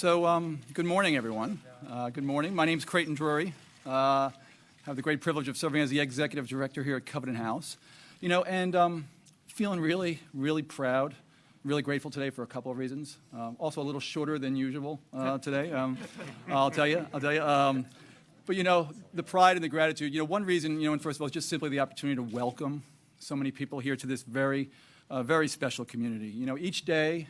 Good morning, everyone. Good morning. My name's Creighton Drury. I have the great privilege of serving as the executive director here at Covenant House. Feeling really, really proud, really grateful today for a couple of reasons. Also a little shorter than usual today, I'll tell you. But the pride and the gratitude, one reason, and first of all, is just simply the opportunity to welcome so many people here to this very, very special community. Each day,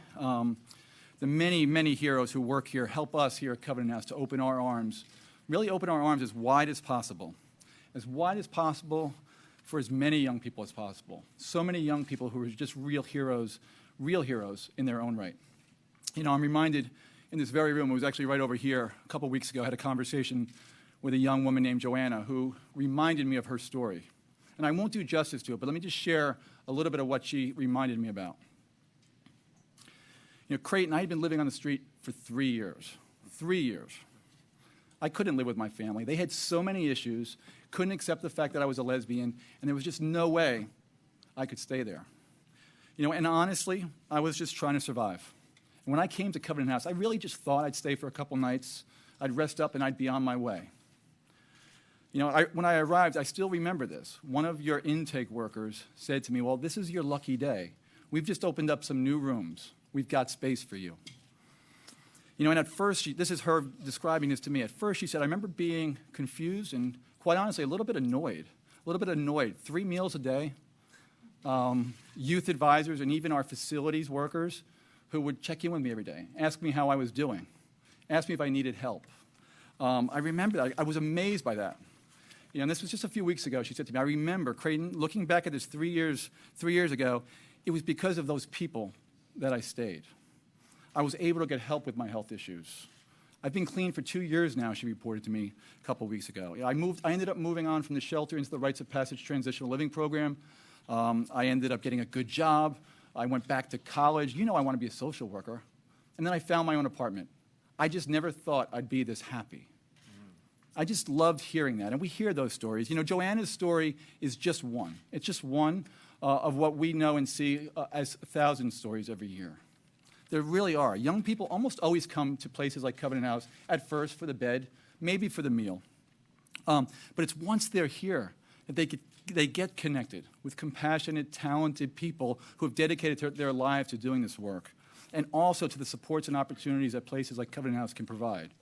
the many, many heroes who work here help us here at Covenant House to open our arms, really open our arms as wide as possible for as many young people as possible. So many young people who are just real heroes in their own right. I'm reminded in this very room, it was actually right over here a couple weeks ago, I had a conversation with a young woman named Joanna who reminded me of her story. And I won't do justice to it, but let me just share a little bit of what she reminded me about. Creighton, I had been living on the street for 3 years. 3 years. I couldn't live with my family. They had so many issues, couldn't accept the fact that I was a lesbian, and there was just no way I could stay there. And honestly, I was just trying to survive. And when I came to Covenant House, I really just thought I'd stay for a couple nights, I'd rest up, and I'd be on my way. When I arrived, I still remember this. One of your intake workers said to me, "Well, this is your lucky day. We've just opened up some new rooms. We've got space for you." And at first, this is her describing this to me. At first, she said, "I remember being confused and, quite honestly, a little bit annoyed. 3 meals a day, youth advisors, and even our facilities workers who would check in with me every day, ask me how I was doing, ask me if I needed help." I remember that. I was amazed by that. And this was just a few weeks ago. She said to me, "I remember, Creighton, looking back at this 3 years ago, it was because of those people that I stayed. I was able to get help with my health issues. I've been clean for 2 years now," she reported to me a couple weeks ago. I ended up moving on from the shelter into the Rites of Passage Transitional Living Program. I ended up getting a good job. I went back to college. I want to be a social worker. And then I found my own apartment. I just never thought I'd be this happy. I just loved hearing that. And we hear those stories. Joanna's story is just one. It's just one of what we know and see as 1,000 stories every year. There really are. Young people almost always come to places like Covenant House at first for the bed, maybe for the meal. But it's once they're here that they get connected with compassionate, talented people who have dedicated their lives to doing this work, and also to the supports and opportunities that places like Covenant House can provide.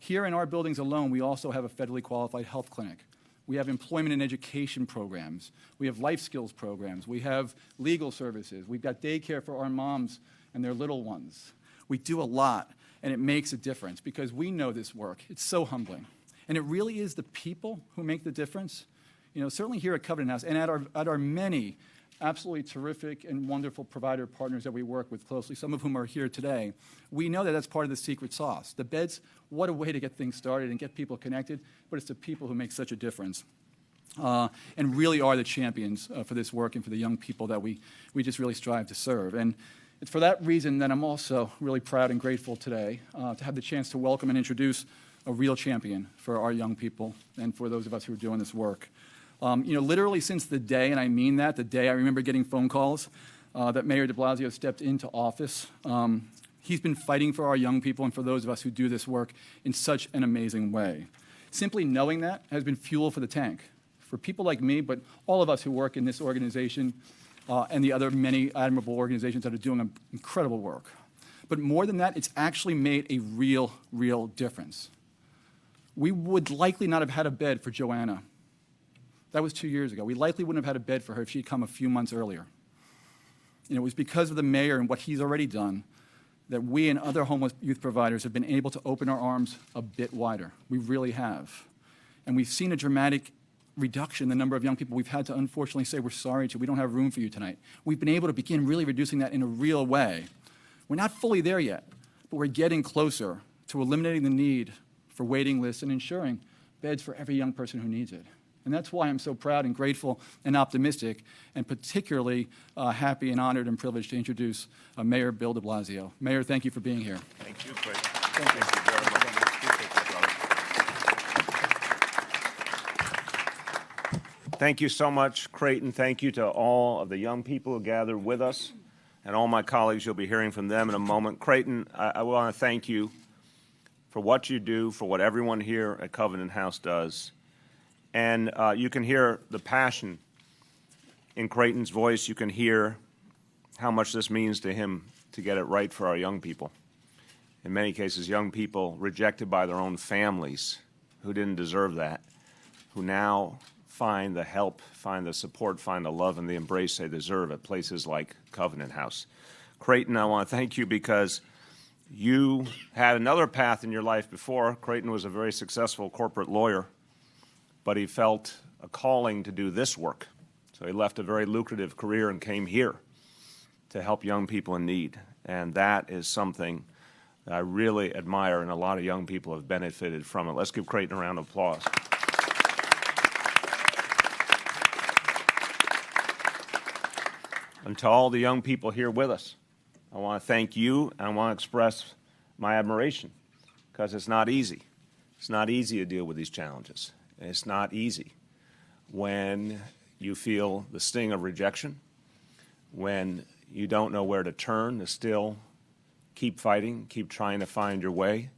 Here in our buildings alone, we also have a federally qualified health clinic. We have employment and education programs. We have life skills programs. We have legal services. We've got daycare for our moms and their little ones. We do a lot, and it makes a difference because we know this work. It's so humbling. And it really is the people who make the difference. Certainly here at Covenant House and at our many absolutely terrific and wonderful provider partners that we work with closely, some of whom are here today, we know that that's part of the secret sauce. The beds, what a way to get things started and get people connected, but it's the people who make such a difference and really are the champions for this work and for the young people that we just really strive to serve. And it's for that reason that I'm also really proud and grateful today to have the chance to welcome and introduce a real champion for our young people and for those of us who are doing this work. Literally since the day, and I mean that, the day I remember getting phone calls that Mayor de Blasio stepped into office, he's been fighting for our young people and for those of us who do this work in such an amazing way. Simply knowing that has been fuel for the tank. For people like me, but all of us who work in this organization and the other many admirable organizations that are doing incredible work. But more than that, it's actually made a real, real difference. We would likely not have had a bed for Joanna. That was 2 years ago. We likely wouldn't have had a bed for her if she'd come a few months earlier. It was because of the mayor and what he's already done that we and other homeless youth providers have been able to open our arms a bit wider. We really have. And we've seen a dramatic reduction in the number of young people we've had to unfortunately say, "We're sorry, we don't have room for you tonight." We've been able to begin really reducing that in a real way. We're not fully there yet, but we're getting closer to eliminating the need for waiting lists and ensuring beds for every young person who needs it. And that's why I'm so proud and grateful and optimistic and particularly happy and honored and privileged to introduce Mayor Bill de Blasio. Mayor, thank you for being here. Thank you, Creighton. Thank you very much. Thank you so much, Creighton. Thank you to all of the young people who gathered with us and all my colleagues. You'll be hearing from them in a moment. Creighton, I want to thank you for what you do, for what everyone here at Covenant House does. And you can hear the passion in Creighton's voice. You can hear how much this means to him to get it right for our young people. In many cases, young people rejected by their own families who didn't deserve that, who now find the help, find the support, find the love and the embrace they deserve at places like Covenant House. Creighton, I want to thank you because you had another path in your life before. Creighton was a very successful corporate lawyer, but he felt a calling to do this work. So he left a very lucrative career and came here to help young people in need. And that is something that I really admire, and a lot of young people have benefited from it. Let's give Creighton a round of applause. And to all the young people here with us, I want to thank you, and I want to express my admiration, because it's not easy. It's not easy to deal with these challenges. It's not easy when you feel the sting of rejection, when you don't know where to turn to still keep fighting, keep trying to find your way.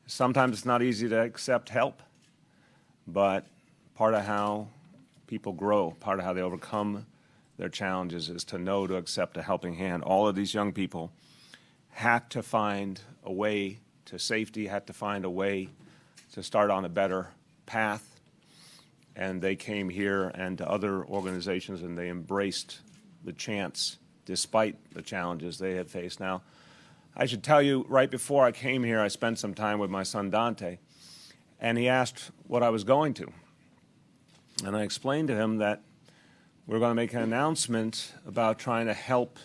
Sometimes it's not easy to accept help, but part of how people grow, part of how they overcome their challenges is to know to accept a helping hand. All of these young people had to find a way to safety, had to find a way to start on a better path, and they came here and to other organizations and they embraced the chance despite the challenges they had faced. Now, I should tell you, right before I came here, I spent some time with my son Dante, and he asked what I was going to. And I explained to him that we're going to make an announcement about trying to help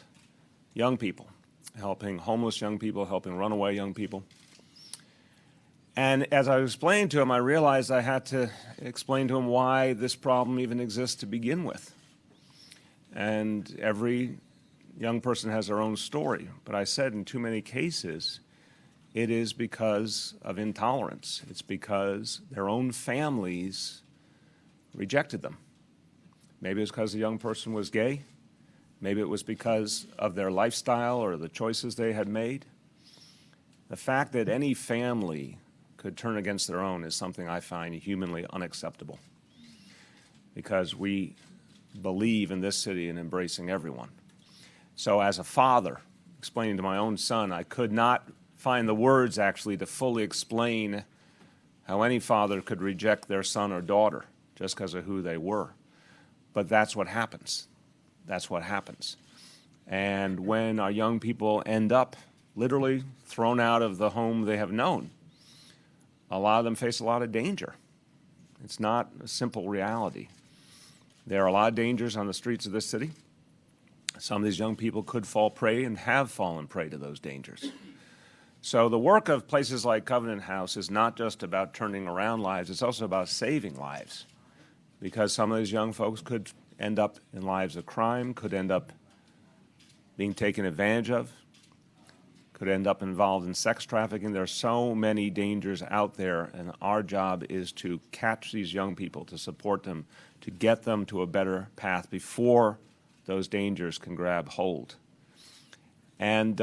young people, helping homeless young people, helping runaway young people. And as I explained to him, I realized I had to explain to him why this problem even exists to begin with. And every young person has their own story. But I said in too many cases, it is because of intolerance. It's because their own families rejected them. Maybe it was because the young person was gay. Maybe it was because of their lifestyle or the choices they had made. The fact that any family could turn against their own is something I find humanly unacceptable, because we believe in this city in embracing everyone. So as a father, explaining to my own son, I could not find the words actually to fully explain how any father could reject their son or daughter just because of who they were. But that's what happens. That's what happens. And when our young people end up literally thrown out of the home they have known, a lot of them face a lot of danger. It's not a simple reality. There are a lot of dangers on the streets of this city. Some of these young people could fall prey and have fallen prey to those dangers. So the work of places like Covenant House is not just about turning around lives, it's also about saving lives. Because some of these young folks could end up in lives of crime, could end up being taken advantage of, could end up involved in sex trafficking. There are so many dangers out there, and our job is to catch these young people, to support them, to get them to a better path before those dangers can grab hold. And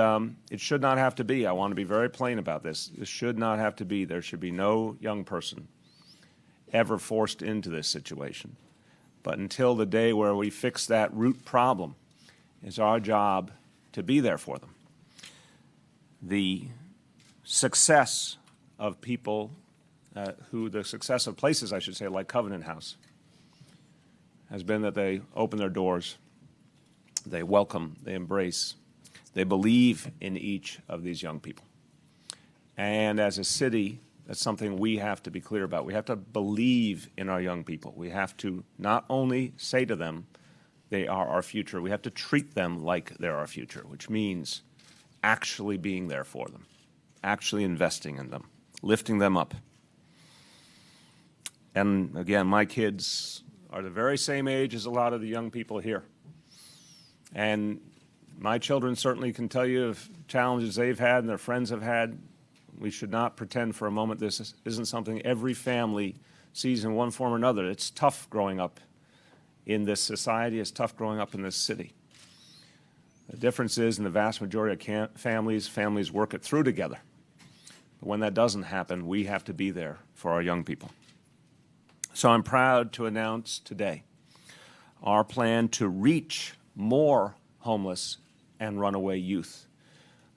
it should not have to be. I want to be very plain about this. This should not have to be. There should be no young person ever forced into this situation. But until the day where we fix that root problem, it's our job to be there for them. The success of people the success of places, I should say, like Covenant House, has been that they open their doors, they welcome, they embrace, they believe in each of these young people. And as a city, that's something we have to be clear about. We have to believe in our young people. We have to not only say to them, they are our future, we have to treat them like they're our future, which means actually being there for them, actually investing in them, lifting them up. And again, my kids are the very same age as a lot of the young people here. And my children certainly can tell you of challenges they've had and their friends have had. We should not pretend for a moment this isn't something every family sees in one form or another. It's tough growing up in this society. It's tough growing up in this city. The difference is in the vast majority of families work it through together. But when that doesn't happen, we have to be there for our young people. So I'm proud to announce today our plan to reach more homeless and runaway youth.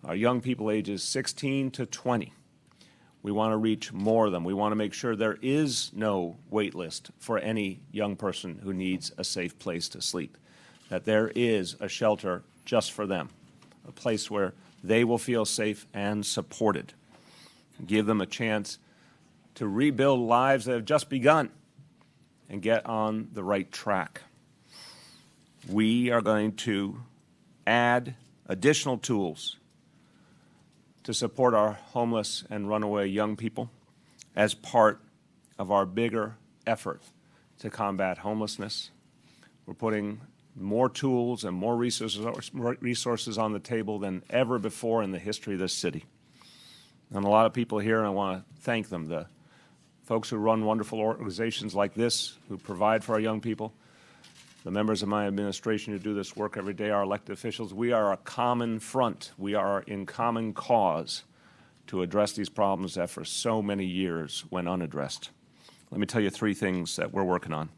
Our young people ages 16 to 20. We want to reach more of them. We want to make sure there is no wait list for any young person who needs a safe place to sleep, that there is a shelter just for them, a place where they will feel safe and supported. Give them a chance to rebuild lives that have just begun and get on the right track. We are going to add additional tools to support our homeless and runaway young people as part of our bigger effort to combat homelessness. We're putting more tools and more resources on the table than ever before in the history of this city. And a lot of people here, and I want to thank them, the folks who run wonderful organizations like this, who provide for our young people, the members of my administration who do this work every day, our elected officials. We are a common front. We are in common cause to address these problems that for so many years went unaddressed. Let me tell you three things that we're working on.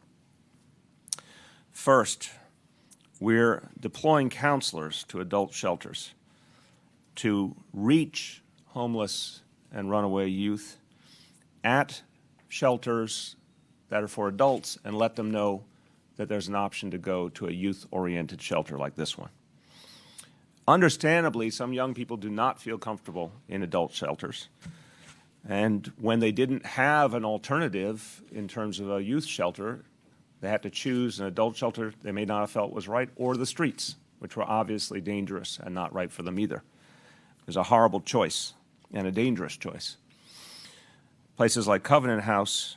First, we're deploying counselors to adult shelters to reach homeless and runaway youth at shelters that are for adults and let them know that there's an option to go to a youth-oriented shelter like this one. Understandably, some young people do not feel comfortable in adult shelters. And when they didn't have an alternative in terms of a youth shelter, they had to choose an adult shelter they may not have felt was right, or the streets, which were obviously dangerous and not right for them either. It was a horrible choice and a dangerous choice. Places like Covenant House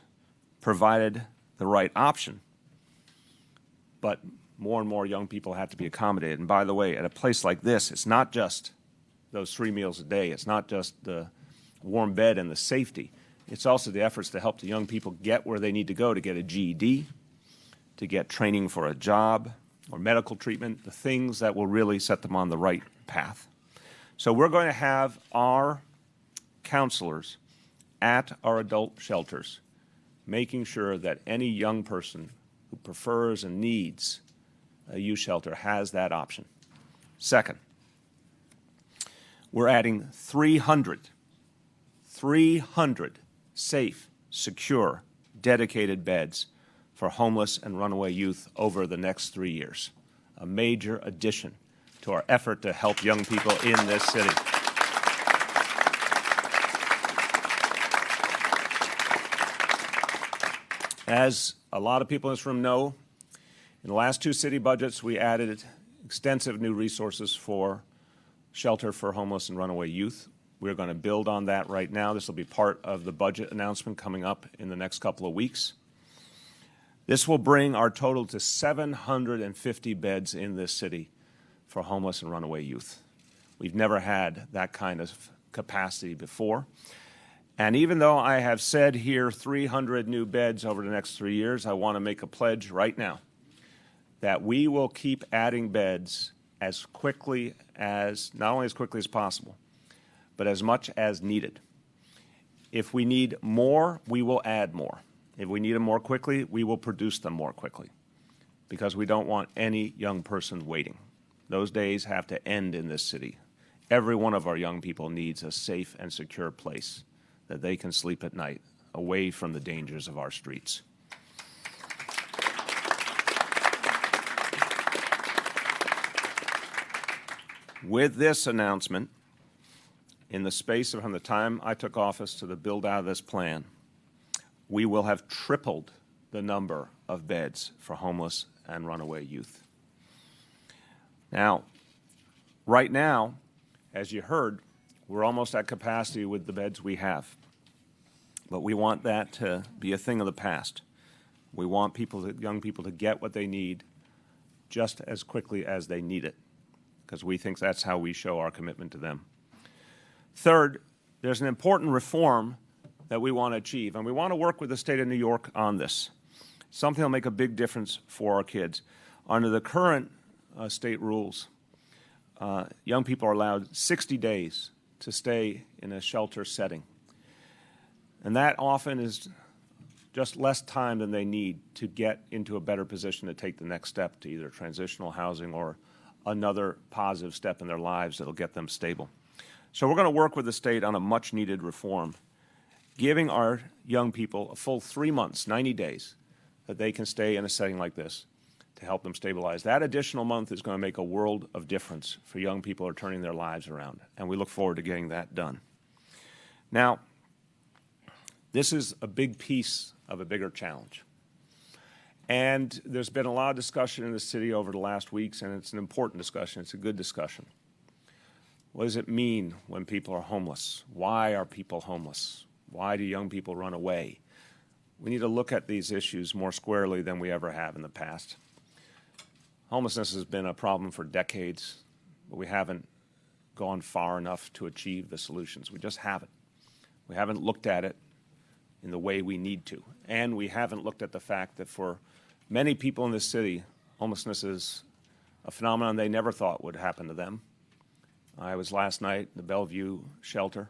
provided the right option, but more and more young people have to be accommodated. And by the way, at a place like this, it's not just those 3 meals a day. It's not just the warm bed and the safety. It's also the efforts to help the young people get where they need to go to get a GED, to get training for a job or medical treatment, the things that will really set them on the right path. So we're going to have our counselors at our adult shelters, making sure that any young person who prefers and needs a youth shelter has that option. Second, we're adding 300 safe, secure, dedicated beds for homeless and runaway youth over the next 3 years, a major addition to our effort to help young people in this city. As a lot of people in this room know, in the last 2 city budgets, we added extensive new resources for shelter for homeless and runaway youth. We're going to build on that right now. This will be part of the budget announcement coming up in the next couple of weeks. This will bring our total to 750 beds in this city for homeless and runaway youth. We've never had that kind of capacity before. And even though I have said here 300 new beds over the next 3 years, I want to make a pledge right now that we will keep adding beds as quickly as, not only as quickly as possible, but as much as needed. If we need more, we will add more. If we need them more quickly, we will produce them more quickly, because we don't want any young person waiting. Those days have to end in this city. Every one of our young people needs a safe and secure place that they can sleep at night, away from the dangers of our streets. With this announcement, in the space of from the time I took office to the build out of this plan, we will have tripled the number of beds for homeless and runaway youth. Now, right now, as you heard, we're almost at capacity with the beds we have. But we want that to be a thing of the past. We want young people to get what they need just as quickly as they need it, because we think that's how we show our commitment to them. Third, there's an important reform that we want to achieve, and we want to work with the state of New York on this. Something that will make a big difference for our kids. Under the current state rules, young people are allowed 60 days to stay in a shelter setting. And that often is just less time than they need to get into a better position to take the next step to either transitional housing or another positive step in their lives that'll get them stable. So we're going to work with the state on a much-needed reform, giving our young people a full 3 months, 90 days, that they can stay in a setting like this to help them stabilize. That additional month is going to make a world of difference for young people who are turning their lives around, and we look forward to getting that done. Now, this is a big piece of a bigger challenge. And there's been a lot of discussion in the city over the last weeks, and it's an important discussion. It's a good discussion. What does it mean when people are homeless? Why are people homeless? Why do young people run away? We need to look at these issues more squarely than we ever have in the past. Homelessness has been a problem for decades, but we haven't gone far enough to achieve the solutions. We just haven't. We haven't looked at it in the way we need to. And we haven't looked at the fact that for many people in this city, homelessness is a phenomenon they never thought would happen to them. I was last night in the Bellevue shelter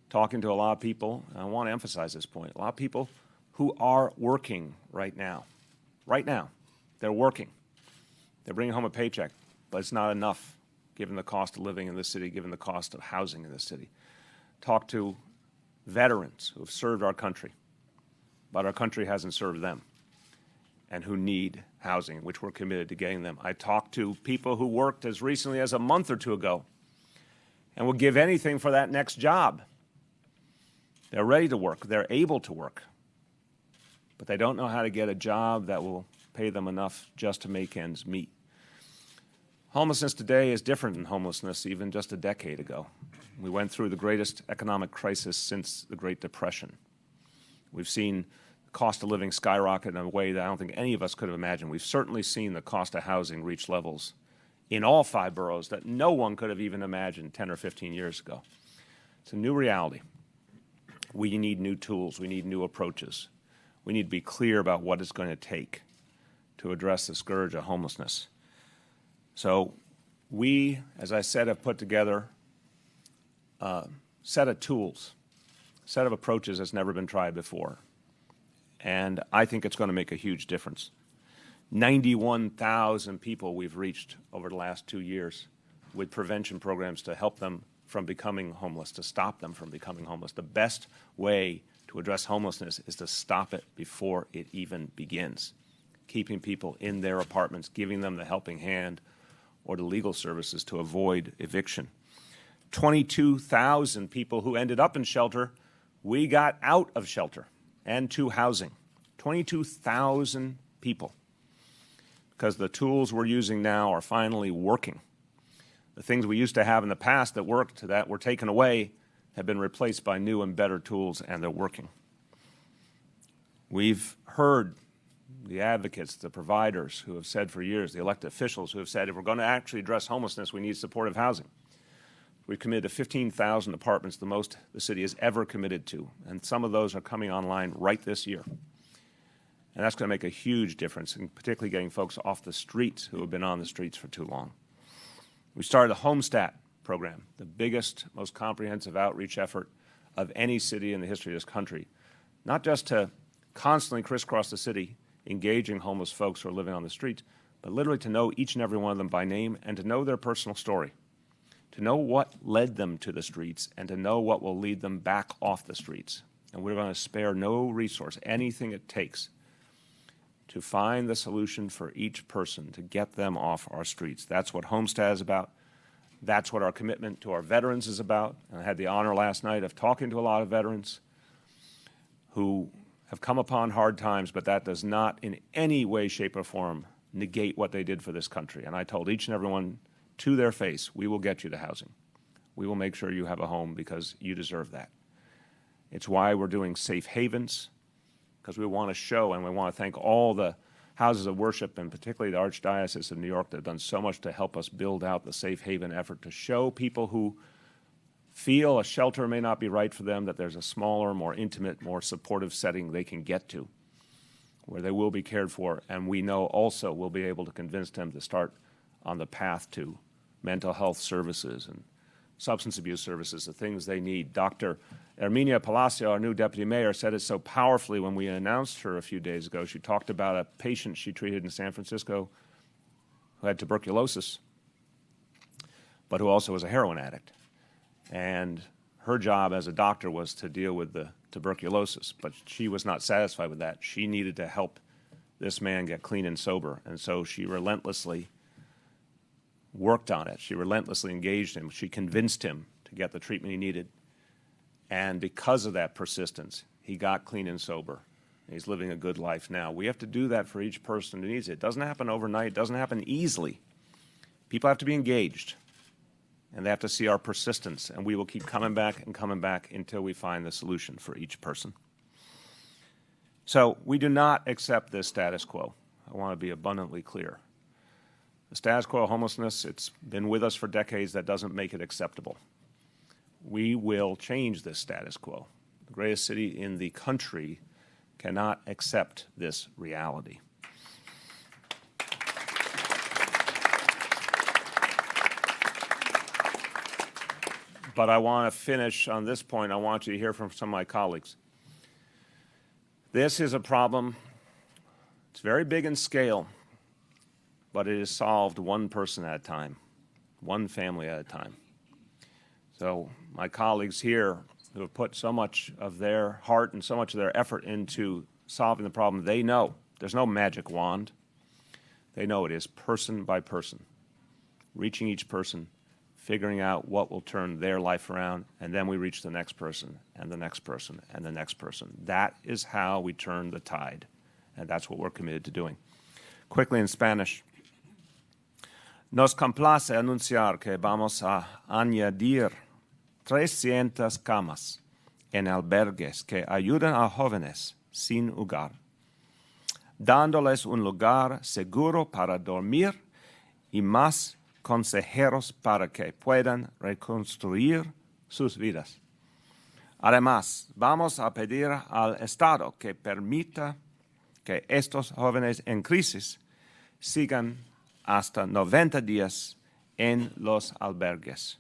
talking to a lot of people, and I want to emphasize this point, a lot of people who are working right now. Right now, they're working. They're bringing home a paycheck, but it's not enough given the cost of living in this city, given the cost of housing in this city. Talk to veterans who have served our country, but our country hasn't served them, and who need housing, which we're committed to getting them. I talked to people who worked as recently as a month or two ago and would give anything for that next job. They're ready to work. They're able to work, but they don't know how to get a job that will pay them enough just to make ends meet. Homelessness today is different than homelessness even just a decade ago. We went through the greatest economic crisis since the Great Depression. We've seen the cost of living skyrocket in a way that I don't think any of us could have imagined. We've certainly seen the cost of housing reach levels in all 5 boroughs that no one could have even imagined 10 or 15 years ago. It's a new reality. We need new tools. We need new approaches. We need to be clear about what it's going to take to address the scourge of homelessness. So we, as I said, have put together a set of tools, a set of approaches that's never been tried before. And I think it's going to make a huge difference. 91,000 people we've reached over the last 2 years with prevention programs to help them from becoming homeless, to stop them from becoming homeless. The best way to address homelessness is to stop it before it even begins. Keeping people in their apartments, giving them the helping hand or the legal services to avoid eviction. 22,000 people who ended up in shelter, we got out of shelter and to housing. 22,000 people. Because the tools we're using now are finally working. The things we used to have in the past that worked, that were taken away, have been replaced by new and better tools, and they're working. We've heard the advocates, the providers who have said for years, the elected officials who have said, if we're going to actually address homelessness, we need supportive housing. We've committed to 15,000 apartments, the most the city has ever committed to, and some of those are coming online right this year. And that's going to make a huge difference, in particularly getting folks off the streets who have been on the streets for too long. We started a Homestat program, the biggest, most comprehensive outreach effort of any city in the history of this country, not just to constantly crisscross the city, engaging homeless folks who are living on the streets, but literally to know each and every one of them by name and to know their personal story, to know what led them to the streets and to know what will lead them back off the streets. And we're going to spare no resource, anything it takes, to find the solution for each person to get them off our streets. That's what Homestead is about. That's what our commitment to our veterans is about. And I had the honor last night of talking to a lot of veterans who have come upon hard times, but that does not in any way, shape, or form negate what they did for this country. And I told each and every one to their face, we will get you to housing. We will make sure you have a home because you deserve that. It's why we're doing safe havens, because we want to show and we want to thank all the houses of worship and particularly the Archdiocese of New York that have done so much to help us build out the safe haven effort to show people who feel a shelter may not be right for them that there's a smaller, more intimate, more supportive setting they can get to where they will be cared for, and we know also we'll be able to convince them to start on the path to mental health services and substance abuse services, the things they need, doctor Herminia Blasio, our new deputy mayor, said it so powerfully when we announced her a few days ago. She talked about a patient she treated in San Francisco who had tuberculosis, but who also was a heroin addict. And her job as a doctor was to deal with the tuberculosis, but she was not satisfied with that. She needed to help this man get clean and sober, and so she relentlessly worked on it. She relentlessly engaged him. She convinced him to get the treatment he needed. And because of that persistence, he got clean and sober. And he's living a good life now. We have to do that for each person who needs it. It doesn't happen overnight. It doesn't happen easily. People have to be engaged, and they have to see our persistence, and we will keep coming back until we find the solution for each person. So we do not accept this status quo. I want to be abundantly clear. The status quo of homelessness, it's been with us for decades. That doesn't make it acceptable. We will change this status quo. The greatest city in the country cannot accept this reality. But I want to finish on this point. I want you to hear from some of my colleagues. This is a problem. It's very big in scale, but it is solved one person at a time, one family at a time. So my colleagues here who have put so much of their heart and so much of their effort into solving the problem, they know there's no magic wand. They know it is person by person, reaching each person, figuring out what will turn their life around, and then we reach the next person and the next person and the next person. That is how we turn the tide, and that's what we're committed to doing. Quickly in Spanish. Nos complace anunciar que vamos a añadir 300 camas en albergues que ayudan a jóvenes sin hogar, dándoles un lugar seguro para dormir y más consejeros para que puedan reconstruir sus vidas. Además, vamos a pedir al Estado que permita que estos jóvenes en crisis sigan hasta 90 días en los albergues.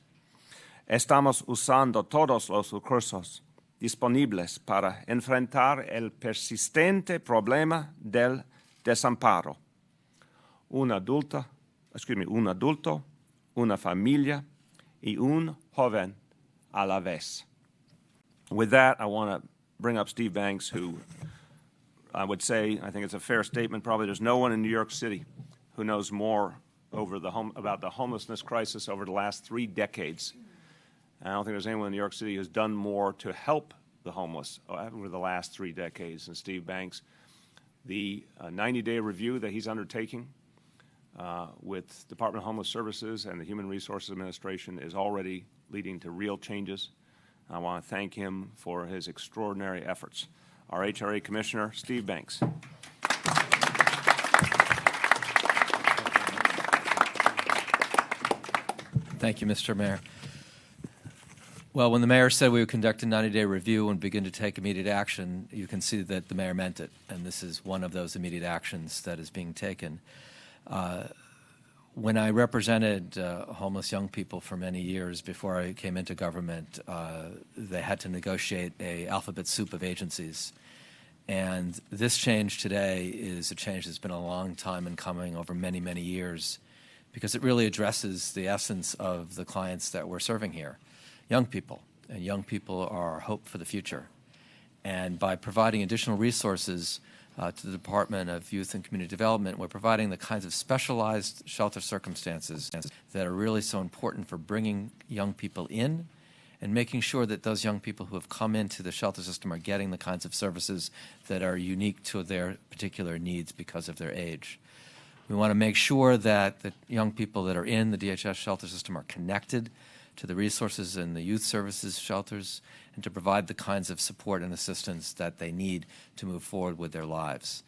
Estamos usando todos los recursos disponibles para enfrentar el persistente problema del desamparo. Un adulto, una familia, y un joven a la vez. With that, I want to bring up Steve Banks, who I would say, I think it's a fair statement, probably there's no one in New York City who knows more about the homelessness crisis over the last 3 decades. I don't think there's anyone in New York City who's done more to help the homeless over the last 3 decades than Steve Banks. The 90-day review that he's undertaking with Department of Homeless Services and the Human Resources Administration is already leading to real changes. I want to thank him for his extraordinary efforts. Our HRA Commissioner, Steve Banks. Thank you, Mr. Mayor. Well, when the mayor said we would conduct a 90-day review and begin to take immediate action, you can see that the mayor meant it, and this is one of those immediate actions that is being taken. When I represented homeless young people for many years before I came into government, they had to negotiate an alphabet soup of agencies. And this change today is a change that's been a long time in coming over many, many years, because it really addresses the essence of the clients that we're serving here, young people. And young people are our hope for the future. And by providing additional resources to the Department of Youth and Community Development, we're providing the kinds of specialized shelter circumstances that are really so important for bringing young people in and making sure that those young people who have come into the shelter system are getting the kinds of services that are unique to their particular needs because of their age. We want to make sure that the young people that are in the DHS shelter system are connected to the resources in the youth services shelters and to provide the kinds of support and assistance that they need to move forward with their lives.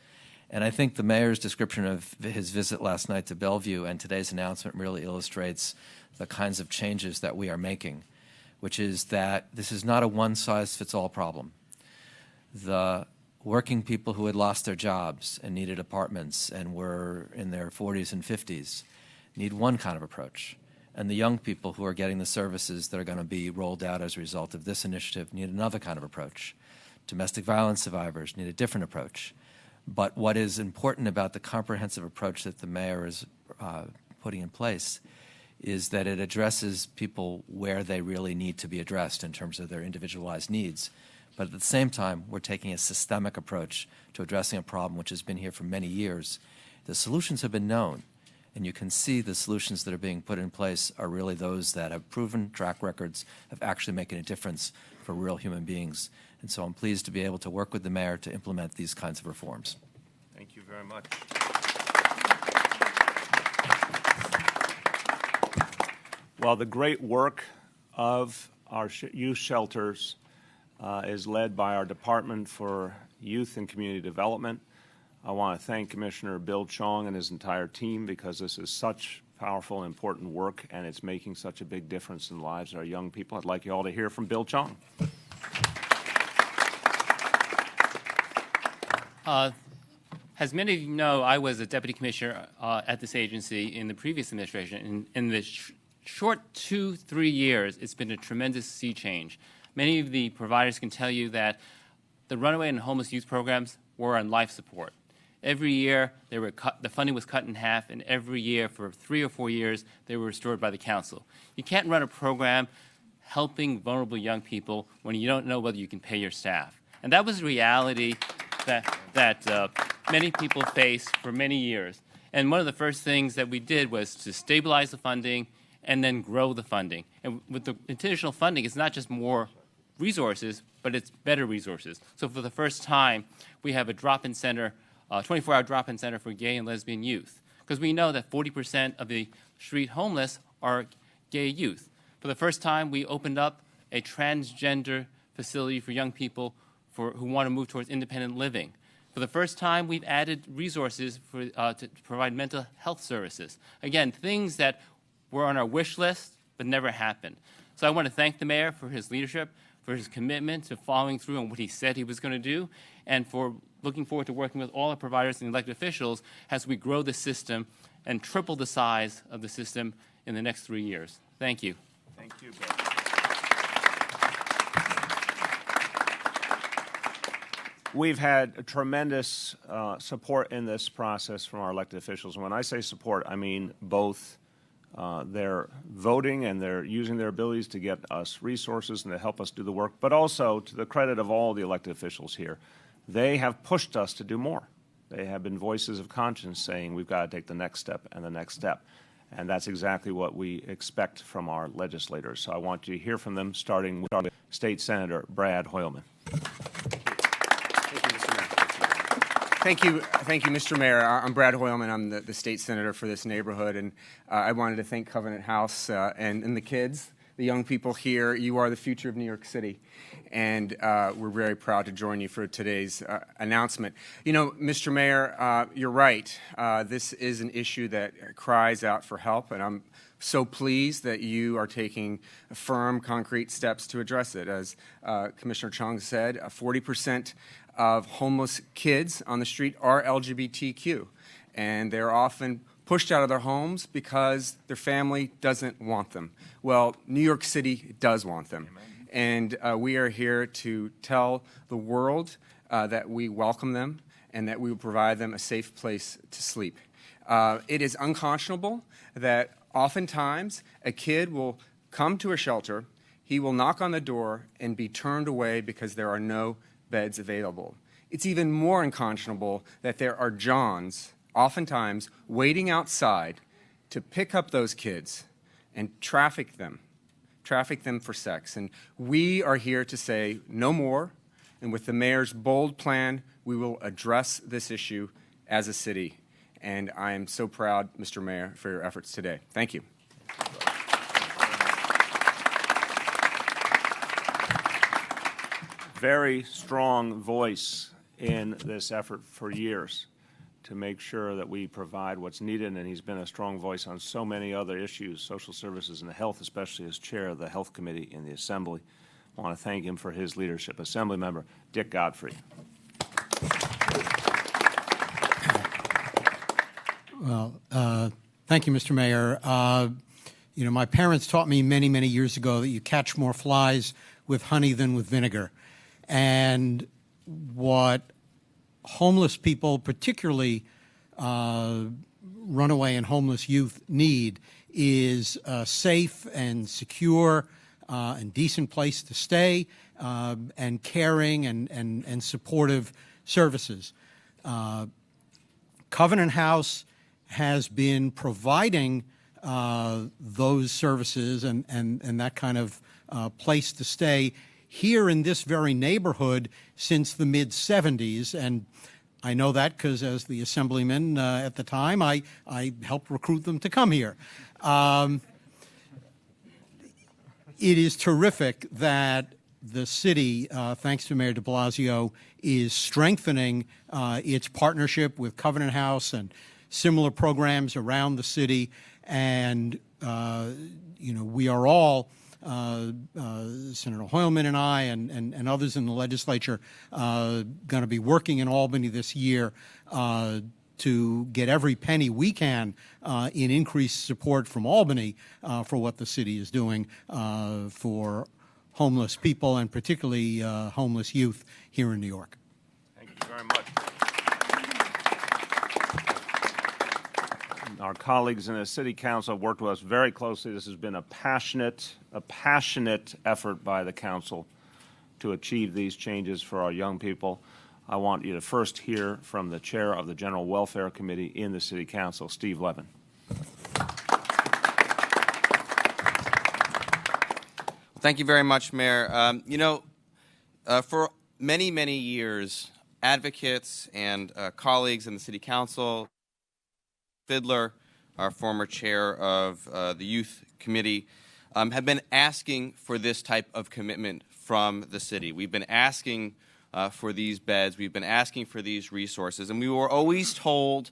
And I think the mayor's description of his visit last night to Bellevue and today's announcement really illustrates the kinds of changes that we are making, which is that this is not a one-size-fits-all problem. The working people who had lost their jobs and needed apartments and were in their 40s and 50s need one kind of approach. And the young people who are getting the services that are going to be rolled out as a result of this initiative need another kind of approach. Domestic violence survivors need a different approach. But what is important about the comprehensive approach that the mayor is putting in place is that it addresses people where they really need to be addressed in terms of their individualized needs. But at the same time, we're taking a systemic approach to addressing a problem which has been here for many years. The solutions have been known, and you can see the solutions that are being put in place are really those that have proven track records of actually making a difference for real human beings. And so I'm pleased to be able to work with the mayor to implement these kinds of reforms. Thank you very much. Well, the great work of our youth shelters is led by our Department for Youth and Community Development. I want to thank Commissioner Bill Chong and his entire team because this is such powerful and important work, and it's making such a big difference in the lives of our young people. I'd like you all to hear from Bill Chong. As many of you know, I was a deputy commissioner at this agency in the previous administration. In the short 2-3 years, it's been a tremendous sea change. Many of the providers can tell you that the runaway and homeless youth programs were on life support. Every year, the funding was cut in half, and every year for 3 or 4 years, they were restored by the council. You can't run a program helping vulnerable young people when you don't know whether you can pay your staff. And that was a reality that many people faced for many years. And one of the first things that we did was to stabilize the funding and then grow the funding. And with the additional funding, it's not just more resources, but it's better resources. So for the first time, we have a drop-in center, 24-hour drop-in center for gay and lesbian youth, because we know that 40% of the street homeless are gay youth. For the first time, we opened up a transgender facility for young people who want to move towards independent living. For the first time, we've added resources to provide mental health services. Again, things that were on our wish list but never happened. So I want to thank the mayor for his leadership, for his commitment to following through on what he said he was going to do, and for looking forward to working with all the providers and elected officials as we grow the system and triple the size of the system in the next 3 years. Thank you. Thank you, Bill. We've had tremendous support in this process from our elected officials. And when I say support, I mean both their voting and they're using their abilities to get us resources and to help us do the work, but also to the credit of all the elected officials here. They have pushed us to do more. They have been voices of conscience saying we've got to take the next step and the next step. And that's exactly what we expect from our legislators. So I want you to hear from them, starting with State Senator Brad Hoylman. Thank you, Mr. Mayor. I'm Brad Hoylman. I'm the state senator for this neighborhood, and I wanted to thank Covenant House and the kids, the young people here. You are the future of New York City, and we're very proud to join you for today's announcement. You know, Mr. Mayor, you're right. This is an issue that cries out for help, and I'm so pleased that you are taking firm, concrete steps to address it. As Commissioner Chong said, 40% of homeless kids on the street are LGBTQ, and they're often pushed out of their homes because their family doesn't want them. Well, New York City does want them. Amen. And we are here to tell the world that we welcome them and that we will provide them a safe place to sleep. It is unconscionable that oftentimes a kid will come to a shelter, he will knock on the door and be turned away because there are no beds available. It's even more unconscionable that there are Johns, oftentimes, waiting outside to pick up those kids and traffic them for sex. And we are here to say no more, and with the mayor's bold plan, we will address this issue as a city. And I am so proud, Mr. Mayor, for your efforts today. Thank you. Very strong voice in this effort for years to make sure that we provide what's needed, and he's been a strong voice on so many other issues, social services and health, especially as chair of the Health Committee in the Assembly. I want to thank him for his leadership. Assemblymember Dick Godfrey. Well, thank you, Mr. Mayor. You know, my parents taught me many, many years ago that you catch more flies with honey than with vinegar. And what homeless people, particularly runaway and homeless youth, need is a safe and secure and decent place to stay, and caring and supportive services. Covenant House has been providing those services and that kind of place to stay here in this very neighborhood since the mid-'70s. And I know that because as the assemblyman at the time, I helped recruit them to come here. It is terrific that the city, thanks to Mayor de Blasio, is strengthening its partnership with Covenant House and similar programs around the city. And, you know, we are all, Senator Hoylman and I and others in the legislature, going to be working in Albany this year to get every penny we can in increased support from Albany for what the city is doing for homeless people and particularly homeless youth here in New York. Thank you very much. Our colleagues in the City Council have worked with us very closely. This has been a passionate effort by the Council to achieve these changes for our young people. I want you to first hear from the Chair of the General Welfare Committee in the City Council, Steve Levin. Thank you very much, Mayor. You know, for many, many years, advocates and colleagues in the City Council, Fidler, our former chair of the Youth Committee, have been asking for this type of commitment from the city. We've been asking for these beds. We've been asking for these resources. And we were always told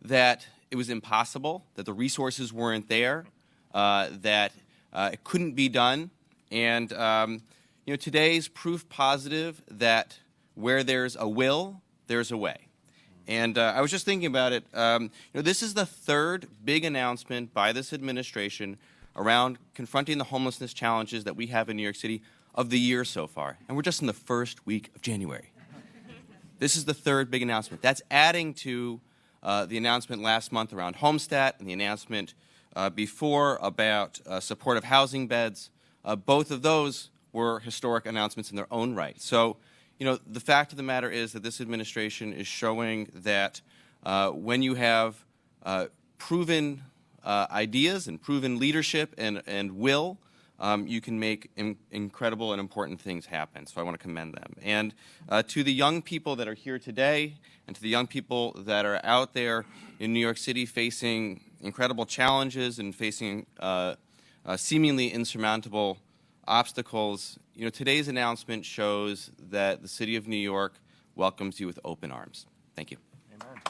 that it was impossible, that the resources weren't there, that it couldn't be done. And, you know, today's proof positive that where there's a will, there's a way. And I was just thinking about it. You know, this is the third big announcement by this administration around confronting the homelessness challenges that we have in New York City of the year so far. And we're just in the first week of January. This is the third big announcement. That's adding to the announcement last month around Homestead and the announcement before about supportive housing beds. Both of those were historic announcements in their own right. So, you know, the fact of the matter is that this administration is showing that when you have proven ideas and proven leadership and will, you can make incredible and important things happen. So I want to commend them. And to the young people that are here today and to the young people that are out there in New York City facing incredible challenges and facing seemingly insurmountable obstacles, you know, today's announcement shows that the City of New York welcomes you with open arms. Thank you. Amen.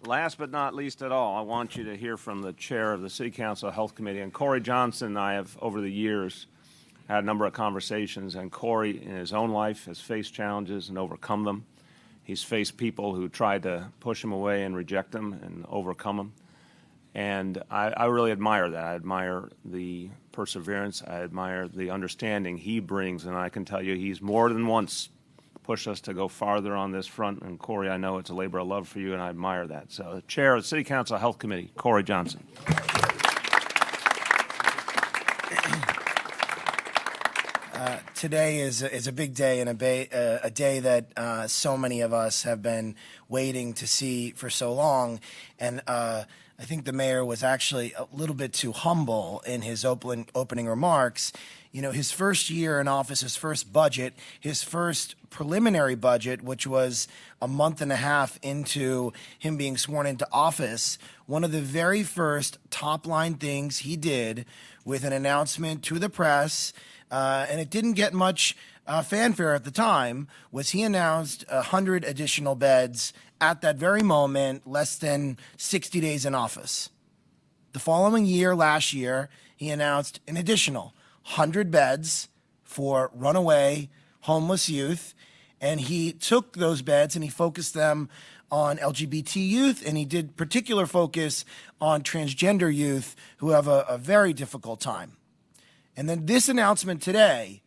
Last but not least at all, I want you to hear from the chair of the City Council Health Committee. And Corey Johnson and I have, over the years, had a number of conversations. And Corey, in his own life, has faced challenges and overcome them. He's faced people who tried to push him away and reject him and overcome them. And I really admire that. I admire the perseverance. I admire the understanding he brings. And I can tell you he's more than once pushed us to go farther on this front. And, Corey, I know it's a labor of love for you, and I admire that. So, the Chair of the City Council Health Committee, Corey Johnson. Today is a big day and a day that so many of us have been waiting to see for so long. And I think the mayor was actually a little bit too humble in his opening remarks. You know, his first year in office, his first budget, his first preliminary budget, which was a month and a half into him being sworn into office, one of the very first top-line things he did with an announcement to the press, and it didn't get much fanfare at the time, was he announced 100 additional beds at that very moment, less than 60 days in office. The following year, last year, he announced an additional 100 beds for runaway homeless youth, and he took those beds and he focused them on LGBT youth, and he did particular focus on transgender youth who have a very difficult time. And then this announcement today,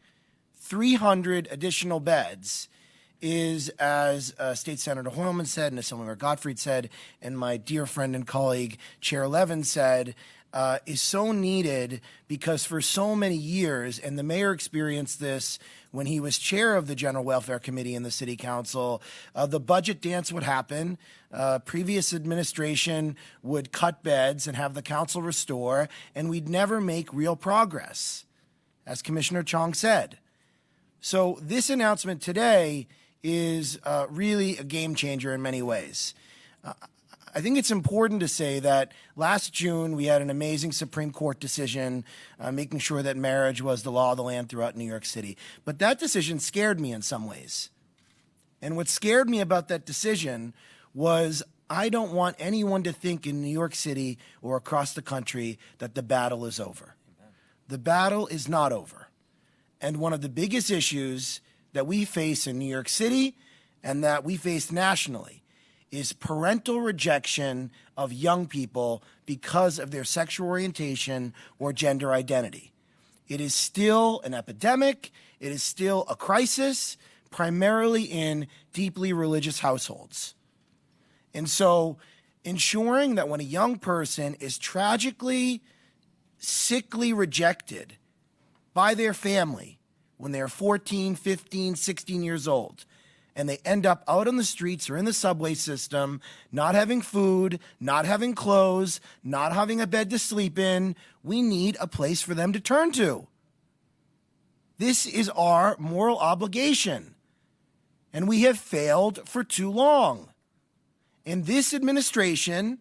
300 additional beds, is, as State Senator Hoylman said, and as Assemblymember Gottfried said, and my dear friend and colleague Chair Levin said, is so needed because for so many years, and the mayor experienced this when he was chair of the General Welfare Committee in the City Council, the budget dance would happen. Previous administration would cut beds and have the council restore, and we'd never make real progress, as Commissioner Chong said. So this announcement today is really a game changer in many ways. I think it's important to say that last June we had an amazing Supreme Court decision making sure that marriage was the law of the land throughout New York City. But that decision scared me in some ways. And what scared me about that decision was I don't want anyone to think in New York City or across the country that the battle is over. The battle is not over. And one of the biggest issues that we face in New York City and that we face nationally is parental rejection of young people because of their sexual orientation or gender identity. It is still an epidemic. It is still a crisis, primarily in deeply religious households. And so ensuring that when a young person is tragically, sickly rejected by their family when they're 14, 15, 16 years old, and they end up out on the streets or in the subway system, not having food, not having clothes, not having a bed to sleep in, we need a place for them to turn to. This is our moral obligation, and we have failed for too long. And this administration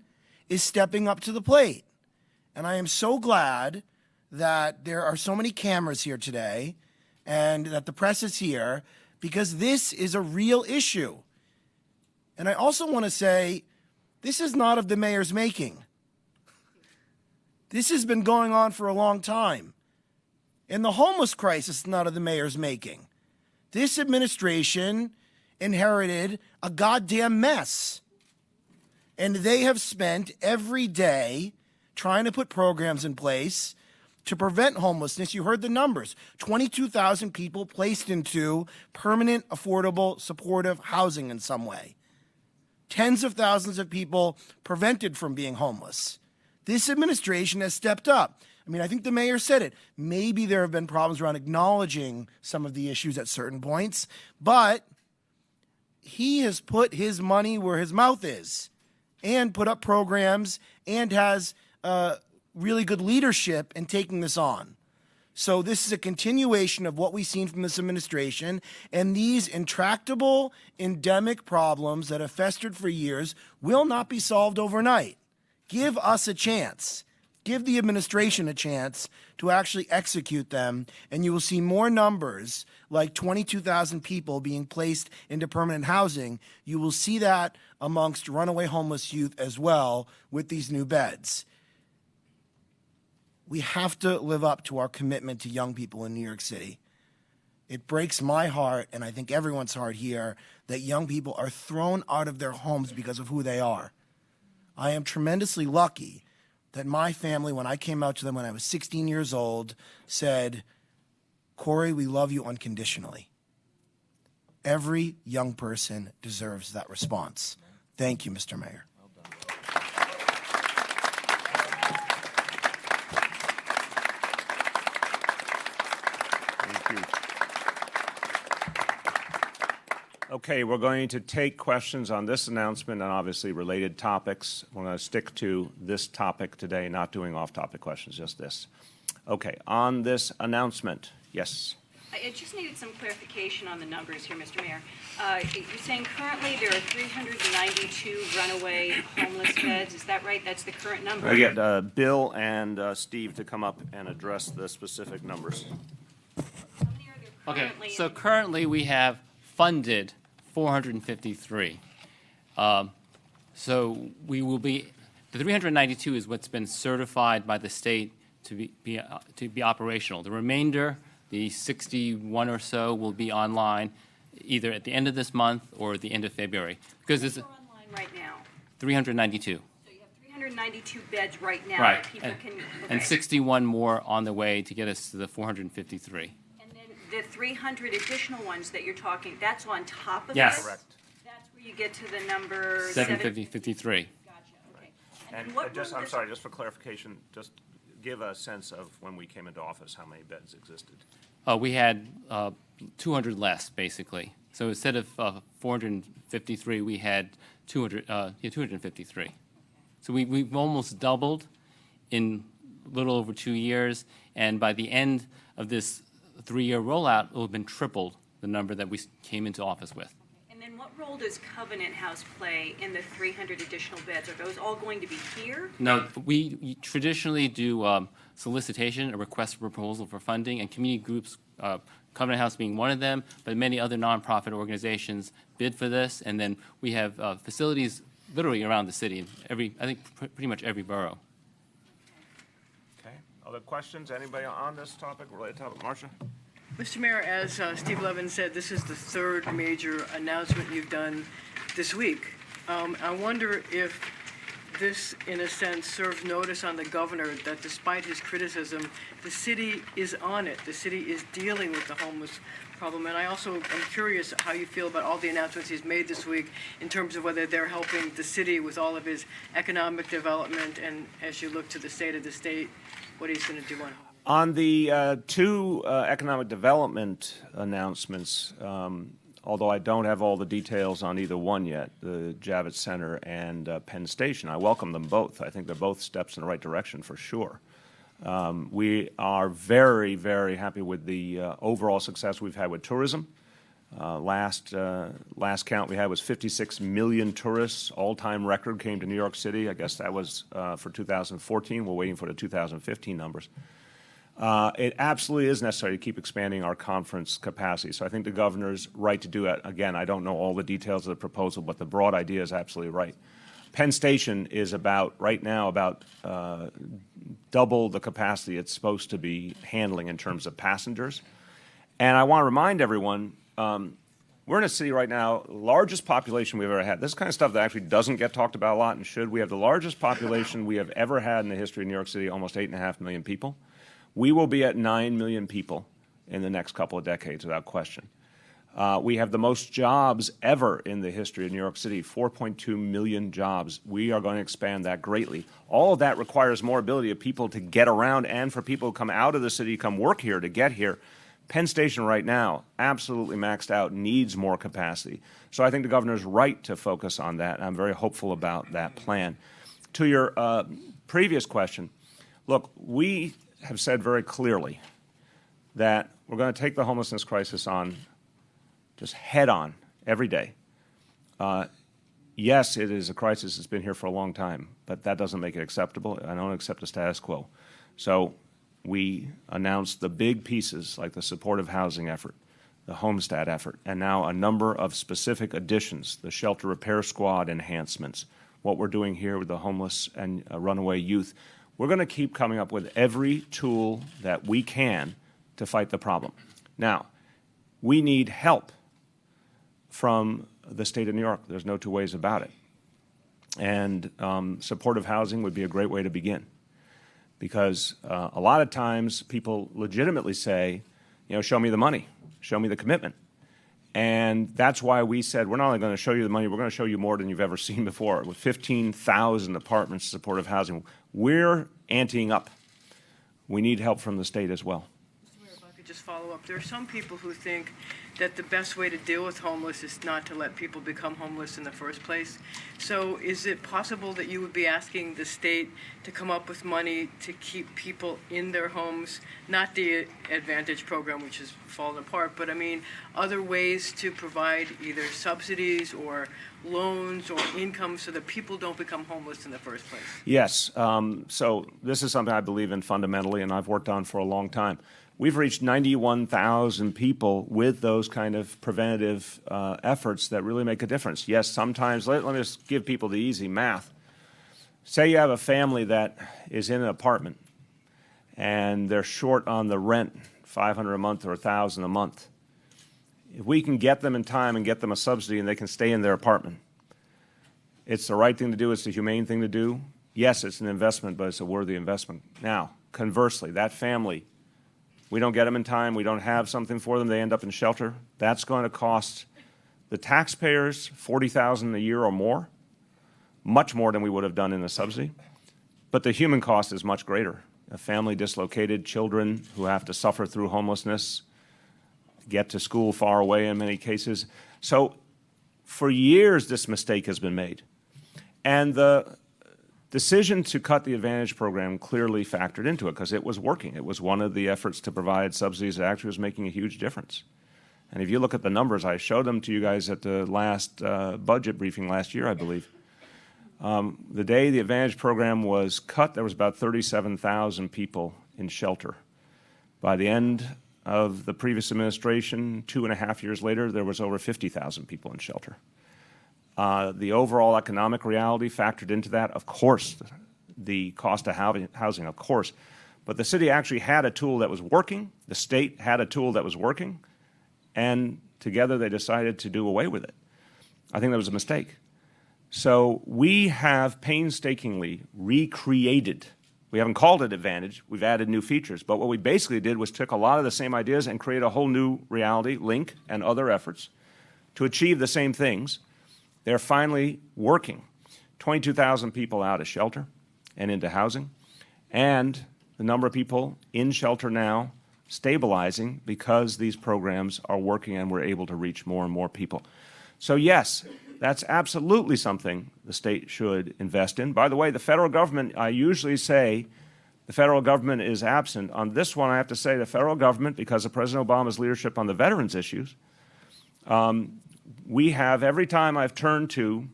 is stepping up to the plate. And I am so glad that there are so many cameras here today and that the press is here, because this is a real issue. And I also want to say, this is not of the mayor's making. This has been going on for a long time. And the homeless crisis is not of the mayor's making. This administration inherited a goddamn mess. And they have spent every day trying to put programs in place to prevent homelessness. You heard the numbers. 22,000 people placed into permanent, affordable, supportive housing in some way. Tens of thousands of people prevented from being homeless. This administration has stepped up. I mean, I think the mayor said it. Maybe there have been problems around acknowledging some of the issues at certain points, but he has put his money where his mouth is and put up programs and has really good leadership in taking this on. So this is a continuation of what we've seen from this administration, and these intractable, endemic problems that have festered for years will not be solved overnight. Give us a chance. Give the administration a chance to actually execute them, and you will see more numbers like 22,000 people being placed into permanent housing. You will see that amongst runaway homeless youth as well with these new beds. We have to live up to our commitment to young people in New York City. It breaks my heart, and I think everyone's heart here, that young people are thrown out of their homes because of who they are. I am tremendously lucky that my family, when I came out to them when I was 16 years old, said, Corey, we love you unconditionally. Every young person deserves that response. Thank you, Mr. Mayor. Okay, we're going to take questions on this announcement and obviously related topics. We're going to stick to this topic today, not doing off-topic questions, just this. Okay, on this announcement, yes. I just needed some clarification on the numbers here, Mr. Mayor. You're saying currently there are 392 runaway homeless beds. Is that right? That's the current number? I get Bill and Steve to come up and address the specific numbers. How many are there Okay, currently? so currently we have funded 453. So we will be, the 392 is what's been certified by the state to be operational. The remainder, the 61 or so, will be online either at the end of this month or at the end of February. Because it's Those are online right now? 392. So you have 392 beds right now Right. that people can, And okay. 61 more on the way to get us to the 453. And then the 300 additional ones that you're talking, that's on top of Yes. this? Correct. That's where you get to the number 753. Gotcha, okay. And then what just, role I'm does- sorry, just for clarification, just give a sense of when we came into office, how many beds existed. We had 200 less, basically. So instead of 453, we had 253. So we've almost doubled in a little over 2 years, and by the end of this 3-year rollout, it will have been tripled the number that we came into office with. And then what role does Covenant House play in the 300 additional beds? Are those all going to be here? No, we traditionally do solicitation, a request for proposal for funding, and community groups, Covenant House being one of them, but many other nonprofit organizations bid for this, and then we have facilities literally around the city, I think pretty much every borough. Okay. Other questions? Anybody on this topic, related topic? Marcia? Mr. Mayor, as Steve Levin said, this is the third major announcement you've done this week. I wonder if this, in a sense, serves notice on the governor that despite his criticism, the city is on it. The city is dealing with the homeless problem. And I also am curious how you feel about all the announcements he's made this week in terms of whether they're helping the city with all of his economic development, and as you look to the state of the state, what he's going to do on homeless. On the two economic development announcements, although I don't have all the details on either one yet, the Javits Center and Penn Station, I welcome them both. I think they're both steps in the right direction for sure. We are very, very happy with the overall success we've had with tourism. Last count we had was 56 million tourists, all-time record came to New York City. I guess that was for 2014. We're waiting for the 2015 numbers. It absolutely is necessary to keep expanding our conference capacity. So I think the governor's right to do it. Again, I don't know all the details of the proposal, but the broad idea is absolutely right. Penn Station is right now about double the capacity it's supposed to be handling in terms of passengers. And I want to remind everyone, we're in a city right now, largest population we've ever had. This kind of stuff that actually doesn't get talked about a lot and should. We have the largest population we have ever had in the history of New York City, almost 8.5 million people. We will be at 9 million people in the next couple of decades, without question. We have the most jobs ever in the history of New York City, 4.2 million jobs. We are going to expand that greatly. All of that requires more ability of people to get around and for people who come out of the city, come work here, to get here. Penn Station right now, absolutely maxed out, needs more capacity. So I think the governor's right to focus on that, and I'm very hopeful about that plan. To your previous question, look, we have said very clearly that we're going to take the homelessness crisis on just head on every day. Yes, it is a crisis that's been here for a long time, but that doesn't make it acceptable. I don't accept the status quo. So we announced the big pieces like the supportive housing effort, the homestead effort, and now a number of specific additions, the shelter repair squad enhancements, what we're doing here with the homeless and runaway youth. We're going to keep coming up with every tool that we can to fight the problem. Now, we need help from the state of New York. There's no two ways about it. And supportive housing would be a great way to begin. Because a lot of times people legitimately say, you know, show me the money, show me the commitment. And that's why we said, we're not only going to show you the money, we're going to show you more than you've ever seen before. With 15,000 apartments, supportive housing, we're anteing up. We need help from the state as well. Mr. Mayor, if I could just follow up. There are some people who think that the best way to deal with homeless is not to let people become homeless in the first place. So is it possible that you would be asking the state to come up with money to keep people in their homes, not the Advantage program, which has fallen apart, but I mean other ways to provide either subsidies or loans or income so that people don't become homeless in the first place? Yes. So this is something I believe in fundamentally, and I've worked on for a long time. We've reached 91,000 people with those kind of preventative efforts that really make a difference. Yes, sometimes, let me just give people the easy math. Say you have a family that is in an apartment and they're short on the rent, $500 a month or $1,000 a month. If we can get them in time and get them a subsidy and they can stay in their apartment, It's the right thing to do. It's the humane thing to do. Yes, it's an investment, but it's a worthy investment. Now, conversely, that family, we don't get them in time, we don't have something for them, they end up in shelter. That's going to cost the taxpayers $40,000 a year or more, much more than we would have done in the subsidy. But the human cost is much greater. A family dislocated, children who have to suffer through homelessness, get to school far away in many cases. So for years, this mistake has been made. And the decision to cut the Advantage program clearly factored into it because it was working. It was one of the efforts to provide subsidies that actually was making a huge difference. And if you look at the numbers, I showed them to you guys at the last budget briefing last year, I believe. The day the Advantage program was cut, there was about 37,000 people in shelter. By the end of the previous administration, 2.5 years later, there was over 50,000 people in shelter. The overall economic reality factored into that, of course, the cost of housing, of course. But the city actually had a tool that was working, the state had a tool that was working, and together they decided to do away with it. I think that was a mistake. So we have painstakingly recreated. We haven't called it Advantage. We've added new features. But what we basically did was took a lot of the same ideas and create a whole new reality, Link and other efforts, to achieve the same things. They're finally working. 22,000 people out of shelter and into housing. And the number of people in shelter now stabilizing because these programs are working and we're able to reach more and more people. So yes, that's absolutely something the state should invest in. By the way, the federal government, I usually say the federal government is absent. On this one, I have to say the federal government, because of President Obama's leadership on the veterans issues, we have, every time I've turned to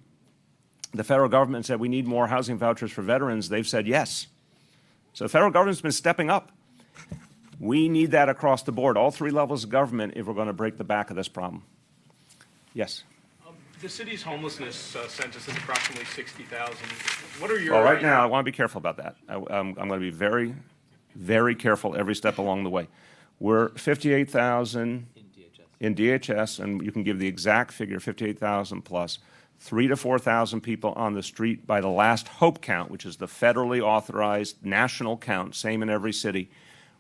the federal government and said we need more housing vouchers for veterans, they've said yes. So the federal government's been stepping up. We need that across the board, all three levels of government, if we're going to break the back of this problem. Yes? The city's homelessness census is approximately 60,000. What are your... Well, right now, I want to be careful about that. I'm going to be very, very careful every step along the way. We're 58,000 in DHS, and you can give the exact figure, 58,000 plus, 3,000 to 4,000 people on the street by the last HOPE count, which is the federally authorized national count, same in every city.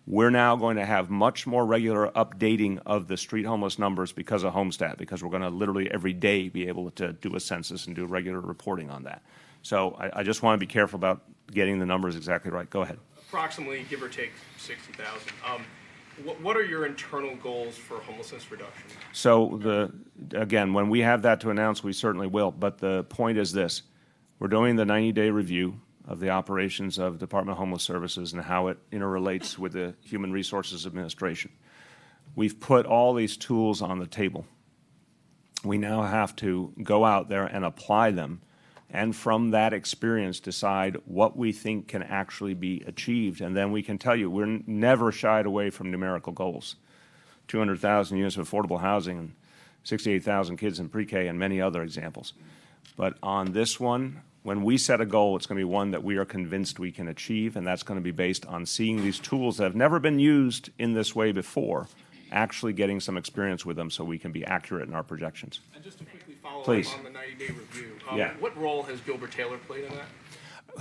We're now going to have much more regular updating of the street homeless numbers because of Homestat, because we're going to literally every day be able to do a census and do regular reporting on that. So I just want to be careful about getting the numbers exactly right. Go ahead. Approximately, give or take, 60,000. What are your internal goals for homelessness reduction? So again, when we have that to announce, we certainly will. But the point is this. We're doing the 90-day review of the operations of Department of Homeless Services and how it interrelates with the Human Resources Administration. We've put all these tools on the table. We now have to go out there and apply them, and from that experience decide what we think can actually be achieved. And then we can tell you, we're never shied away from numerical goals. 200,000 units of affordable housing and 68,000 kids in pre-K and many other examples. But on this one, when we set a goal, it's going to be one that we are convinced we can achieve, and that's going to be based on seeing these tools that have never been used in this way before, actually getting some experience with them so we can be accurate in our projections. And just to quickly follow Please. up on the 90-day review, Yeah. what role has Gilbert Taylor played in that?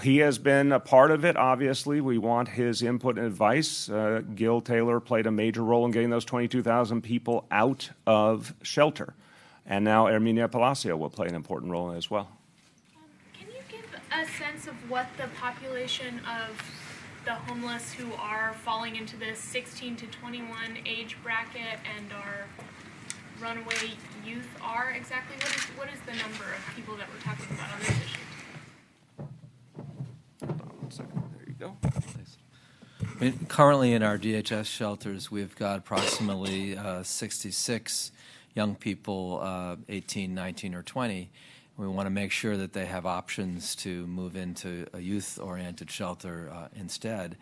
He has been a part of it, obviously. We want his input and advice. Gil Taylor played a major role in getting those 22,000 people out of shelter. And now Herminia Blasio will play an important role as well. Can you give a sense of what the population of the homeless who are falling into this 16 to 21 age bracket and are runaway youth are exactly? What is the number of people that we're talking about on this issue? Hold on 1 second. There you go. I mean, currently in our DHS shelters, we've got approximately 66 young people, 18, 19, or 20. We want to make sure that they have options to move into a youth-oriented shelter instead.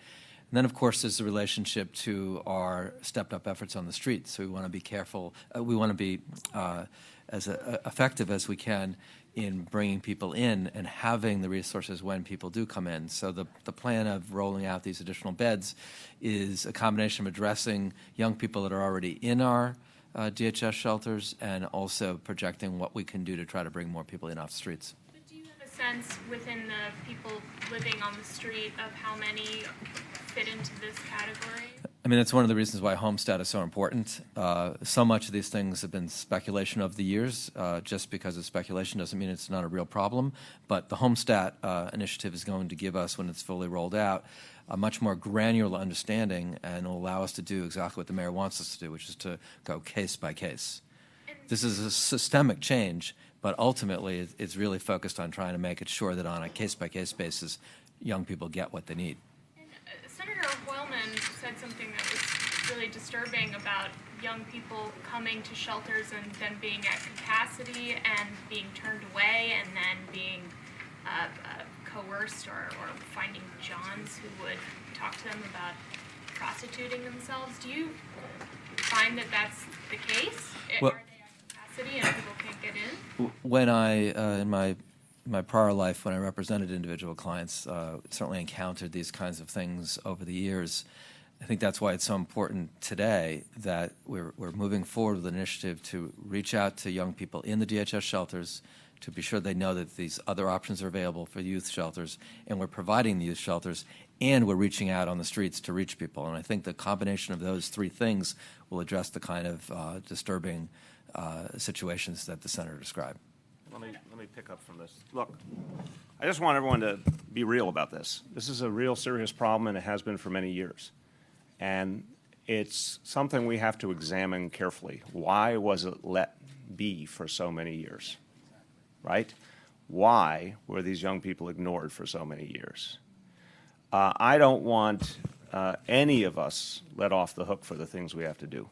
And then, of course, there's the relationship to our stepped-up efforts on the street. So we want to be careful. We want to be as effective as we can in bringing people in and having the resources when people do come in. So the plan of rolling out these additional beds is a combination of addressing young people that are already in our DHS shelters and also projecting what we can do to try to bring more people in off the streets. But do you have sense within the people living on the street of how many fit into this category? I mean, it's one of the reasons why homestead is so important. So much of these things have been speculation over the years. Just because it's speculation doesn't mean it's not a real problem. But the homestead initiative is going to give us, when it's fully rolled out, a much more granular understanding, and will allow us to do exactly what the mayor wants us to do, which is to go case by case. This is a systemic change, but ultimately it's really focused on trying to make it sure that on a case-by-case basis, young people get what they need. Senator Hoylman said something that was really disturbing about young people coming to shelters and then being at capacity and being turned away and then being coerced or finding Johns who would talk to them about prostituting themselves. Do you find that that's the case? Well, Are they at capacity and people can't get in? When I, in my prior life, when I represented individual clients, certainly encountered these kinds of things over the years. I think that's why it's so important today that we're moving forward with an initiative to reach out to young people in the DHS shelters to be sure they know that these other options are available for youth shelters, and we're providing the youth shelters, and we're reaching out on the streets to reach people. And I think the combination of those three things will address the kind of disturbing situations that the senator described. Let me pick up from this. Look, I just want everyone to be real about this. This is a real serious problem, and it has been for many years. And it's something we have to examine carefully. Why was it let be for so many years? Right? Why were these young people ignored for so many years? I don't want any of us let off the hook for the things we have to do.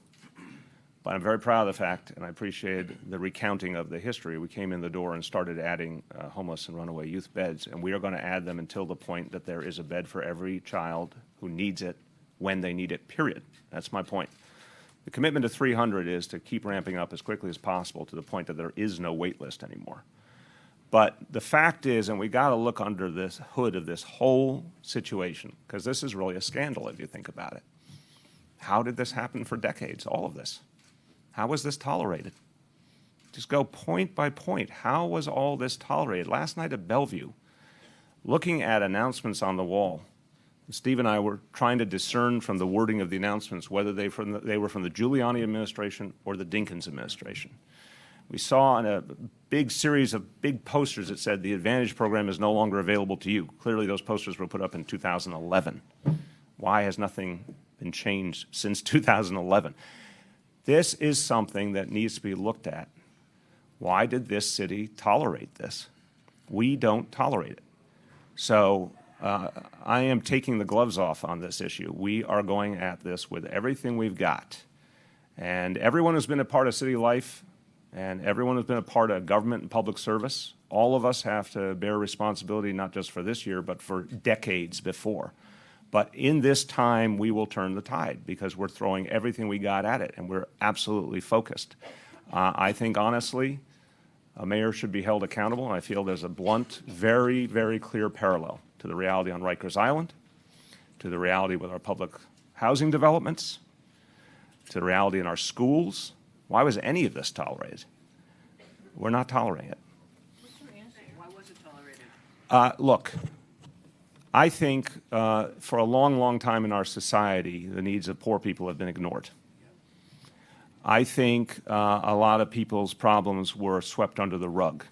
But I'm very proud of the fact, and I appreciate the recounting of the history. We came in the door and started adding homeless and runaway youth beds, and we are going to add them until the point that there is a bed for every child who needs it when they need it, period. That's my point. The commitment to 300 is to keep ramping up as quickly as possible to the point that there is no wait list anymore. But the fact is, and we got to look under this hood of this whole situation, because this is really a scandal if you think about it. How did this happen for decades, all of this? How was this tolerated? Just go point by point. How was all this tolerated? Last night at Bellevue, looking at announcements on the wall, Steve and I were trying to discern from the wording of the announcements whether they were from the Giuliani administration or the Dinkins administration. We saw in a big series of big posters that said the Advantage program is no longer available to you. Clearly those posters were put up in 2011. Why has nothing been changed since 2011? This is something that needs to be looked at. Why did this city tolerate this? We don't tolerate it. So I am taking the gloves off on this issue. We are going at this with everything we've got. And everyone who's been a part of city life and everyone who's been a part of government and public service, all of us have to bear responsibility not just for this year, but for decades before. But in this time, we will turn the tide because we're throwing everything we got at it, and we're absolutely focused. I think, honestly, a mayor should be held accountable, and I feel there's a blunt, very, very clear parallel to the reality on Rikers Island, to the reality with our public housing developments, to the reality in our schools. Why was any of this tolerated? We're not tolerating it. Why was it tolerated? Look, I think for a long, long time in our society, the needs of poor people have been ignored. I think a lot of people's problems were swept under the rug.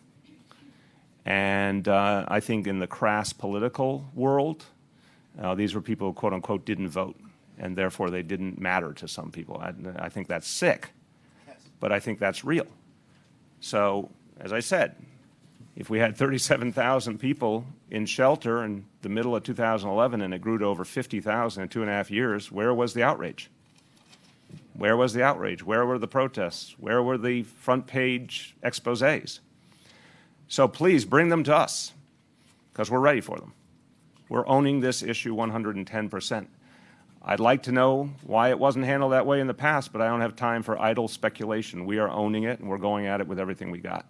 And I think in the crass political world, these were people who, quote unquote, didn't vote, and therefore they didn't matter to some people. I think that's sick, but I think that's real. So, as I said, if we had 37,000 people in shelter in the middle of 2011 and it grew to over 50,000 in 2.5 years, where was the outrage? Where was the outrage? Where were the protests? Where were the front page exposés? So please bring them to us because we're ready for them. We're owning this issue 110%. I'd like to know why it wasn't handled that way in the past, but I don't have time for idle speculation. We are owning it and we're going at it with everything we got.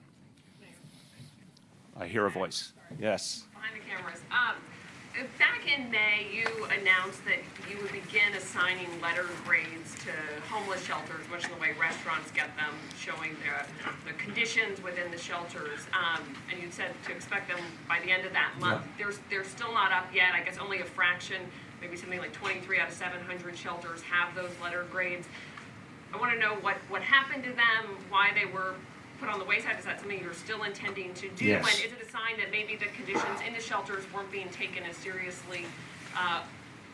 I hear a voice. Yes. Behind the cameras. Back in May, you announced that you would begin assigning letter grades to homeless shelters, much in the way restaurants get them, showing the conditions within the shelters. And you said to expect them by the end of that month. Yeah. They're still not up yet. I guess only a fraction, maybe something like 23 out of 700 shelters have those letter grades. I want to know what happened to them, why they were put on the wayside. Is that something you're still intending to do? Yes. And is it a sign that maybe the conditions in the shelters weren't being taken as seriously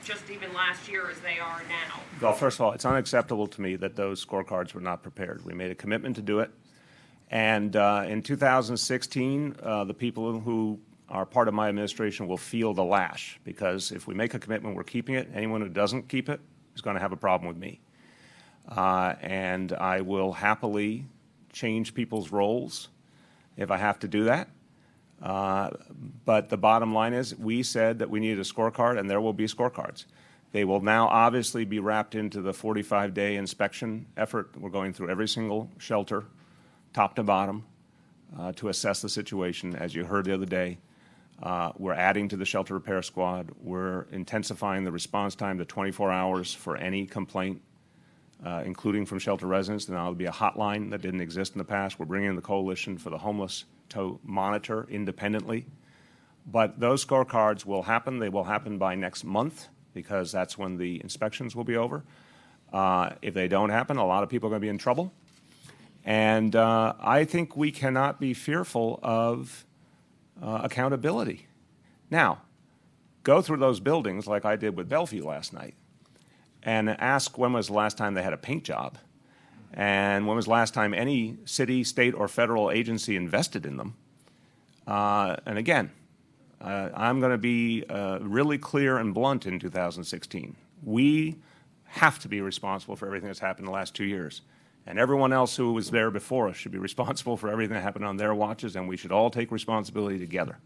just even last year as they are now? Well, first of all, it's unacceptable to me that those scorecards were not prepared. We made a commitment to do it. And in 2016, the people who are part of my administration will feel the lash, because if we make a commitment, we're keeping it. Anyone who doesn't keep it is going to have a problem with me. And I will happily change people's roles if I have to do that. But the bottom line is, we said that we needed a scorecard, and there will be scorecards. They will now obviously be wrapped into the 45-day inspection effort. We're going through every single shelter, top to bottom, to assess the situation. As you heard the other day, we're adding to the shelter repair squad. We're intensifying the response time to 24 hours for any complaint, including from shelter residents. And there'll be a hotline that didn't exist in the past. We're bringing in the Coalition for the Homeless to monitor independently. But those scorecards will happen. They will happen by next month, because that's when the inspections will be over. If they don't happen, a lot of people are going to be in trouble. And I think we cannot be fearful of accountability. Now, go through those buildings like I did with Bellevue last night and ask when was the last time they had a paint job, and when was the last time any city, state, or federal agency invested in them. And again, I'm going to be really clear and blunt in 2016. We have to be responsible for everything that's happened in the last 2 years. And everyone else who was there before us should be responsible for everything that happened on their watches, and we should all take responsibility together.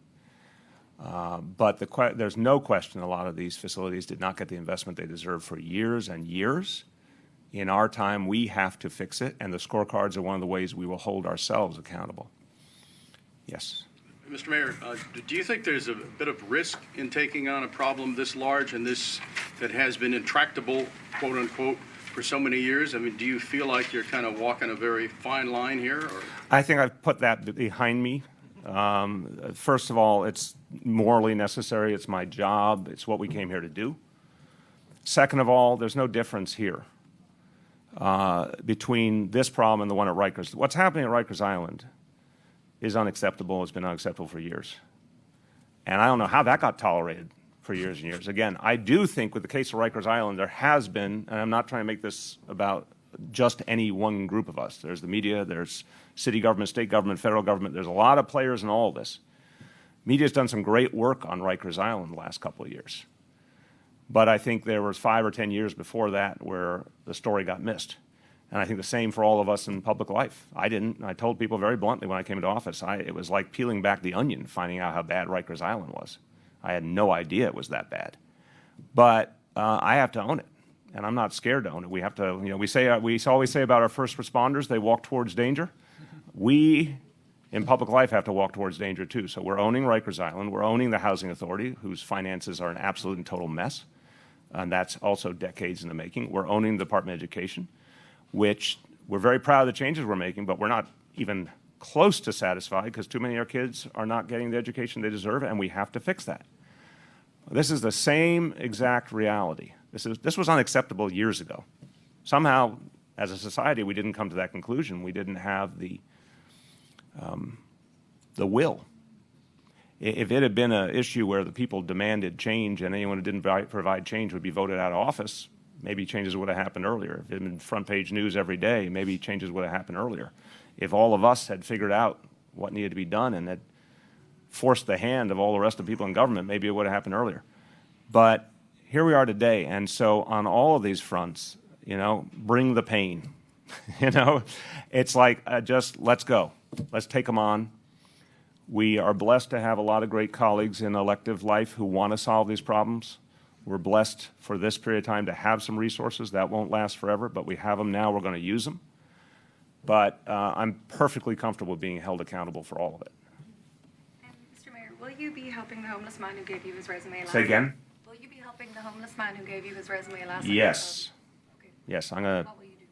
But there's no question a lot of these facilities did not get the investment they deserved for years and years. In our time, we have to fix it, and the scorecards are one of the ways we will hold ourselves accountable. Yes. Mr. Mayor, do you think there's a bit of risk in taking on a problem this large and this that has been intractable, quote unquote, for so many years? I mean, do you feel like you're kind of walking a very fine line here? Or? I think I've put that behind me. First of all, it's morally necessary. It's my job. It's what we came here to do. Second of all, there's no difference here between this problem and the one at Rikers. What's happening at Rikers Island is unacceptable. It's been unacceptable for years. And I don't know how that got tolerated for years and years. Again, I do think with the case of Rikers Island, there has been, and I'm not trying to make this about just any one group of us. There's the media, there's city government, state government, federal government. There's a lot of players in all of this. Media's done some great work on Rikers Island the last couple of years. But I think there was 5 or 10 years before that where the story got missed. And I think the same for all of us in public life. I didn't. I told people very bluntly when I came into office, it was like peeling back the onion, finding out how bad Rikers Island was. I had no idea it was that bad. But I have to own it, and I'm not scared to own it. We have to, we always say about our first responders, they walk towards danger. We, in public life, have to walk towards danger too. So we're owning Rikers Island. We're owning the Housing Authority, whose finances are an absolute and total mess. And that's also decades in the making. We're owning the Department of Education, which we're very proud of the changes we're making, but we're not even close to satisfied because too many of our kids are not getting the education they deserve, and we have to fix that. This is the same exact reality. This was unacceptable years ago. Somehow, as a society, we didn't come to that conclusion. We didn't have the will. If it had been an issue where the people demanded change and anyone who didn't provide change would be voted out of office, maybe changes would have happened earlier. If it had been front page news every day, maybe changes would have happened earlier. If all of us had figured out what needed to be done and had forced the hand of all the rest of the people in government, maybe it would have happened earlier. But here we are today, and so on all of these fronts, bring the pain. It's like just let's go. Let's take them on. We are blessed to have a lot of great colleagues in elective life who want to solve these problems. We're blessed for this period of time to have some resources. That won't last forever, but we have them now. We're going to use them. But I'm perfectly comfortable being held accountable for all of it. Mr. Mayor, Will you be helping the homeless man who gave you his resume last Say again? Will you be helping the homeless man who gave you his resume last Yes. Okay. Yes, I'm going to. What will you do?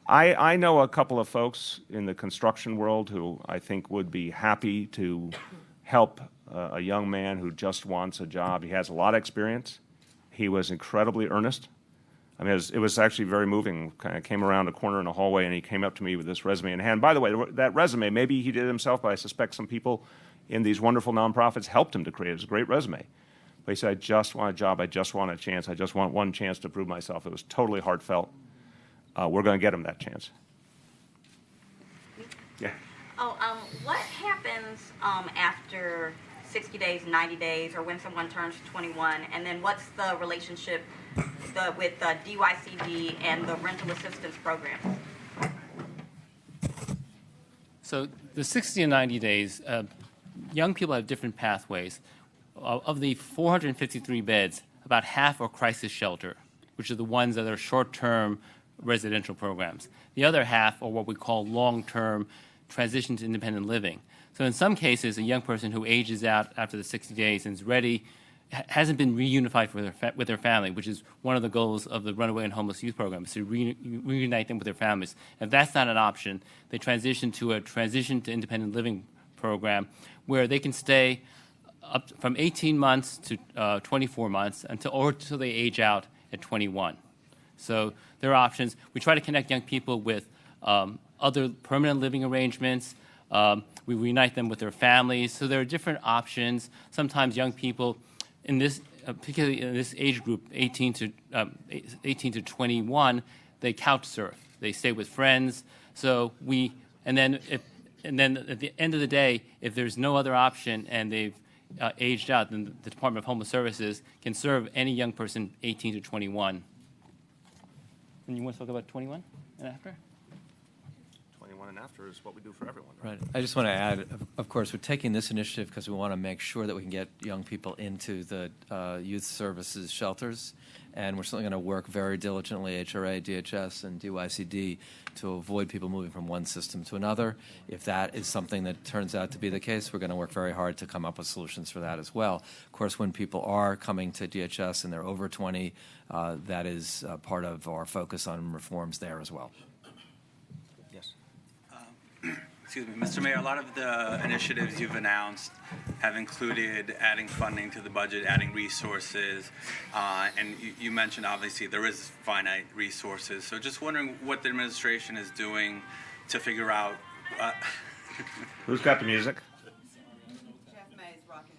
I know a couple of folks in the construction world who I think would be happy to help a young man who just wants a job. He has a lot of experience. He was incredibly earnest. I mean, it was actually very moving. Kind of came around a corner in a hallway, and he came up to me with this resume in hand. By the way, that resume, maybe he did it himself, but I suspect some people in these wonderful nonprofits helped him to create it. It was a great resume. But he said, I just want a job. I just want a chance. I just want one chance to prove myself. It was totally heartfelt. We're going to get him that chance. Yeah. What happens after 60 days, 90 days, or when someone turns 21? And then what's the relationship with DYCD and the rental assistance programs? So the 60 and 90 days, young people have different pathways. Of the 453 beds, about half are crisis shelter, which are the ones that are short-term residential programs. The other half are what we call long-term transition to independent living. So in some cases, a young person who ages out after the 60 days and is ready hasn't been reunified with their family, which is one of the goals of the Runaway and Homeless Youth Program, is to reunite them with their families. If that's not an option, they transition to a transition to independent living program where they can stay up from 18 months to 24 months until they age out at 21. So there are options. We try to connect young people with other permanent living arrangements. We reunite them with their families. So there are different options. Sometimes young people in this, particularly in this age group, 18 to 21, they couch surf. They stay with friends. So and then at the end of the day, if there's no other option and they've aged out, then the Department of Homeless Services can serve any young person 18 to 21. And you want to talk about 21 and after? 21 and after is what we do for everyone. Right. I just want to add, of course, we're taking this initiative because we want to make sure that we can get young people into the youth services shelters, and we're certainly going to work very diligently, HRA, DHS, and DYCD, to avoid people moving from one system to another. If that is something that turns out to be the case, we're going to work very hard to come up with solutions for that as well. Of course, when people are coming to DHS and they're over 20, that is part of our focus on reforms there as well. Yes. Excuse me, Mr. Mayor, a lot of the initiatives you've announced have included adding funding to the budget, adding resources, and you mentioned obviously there is finite resources. So just wondering what the administration is doing to figure out. Who's got the music? Jeff May is rocking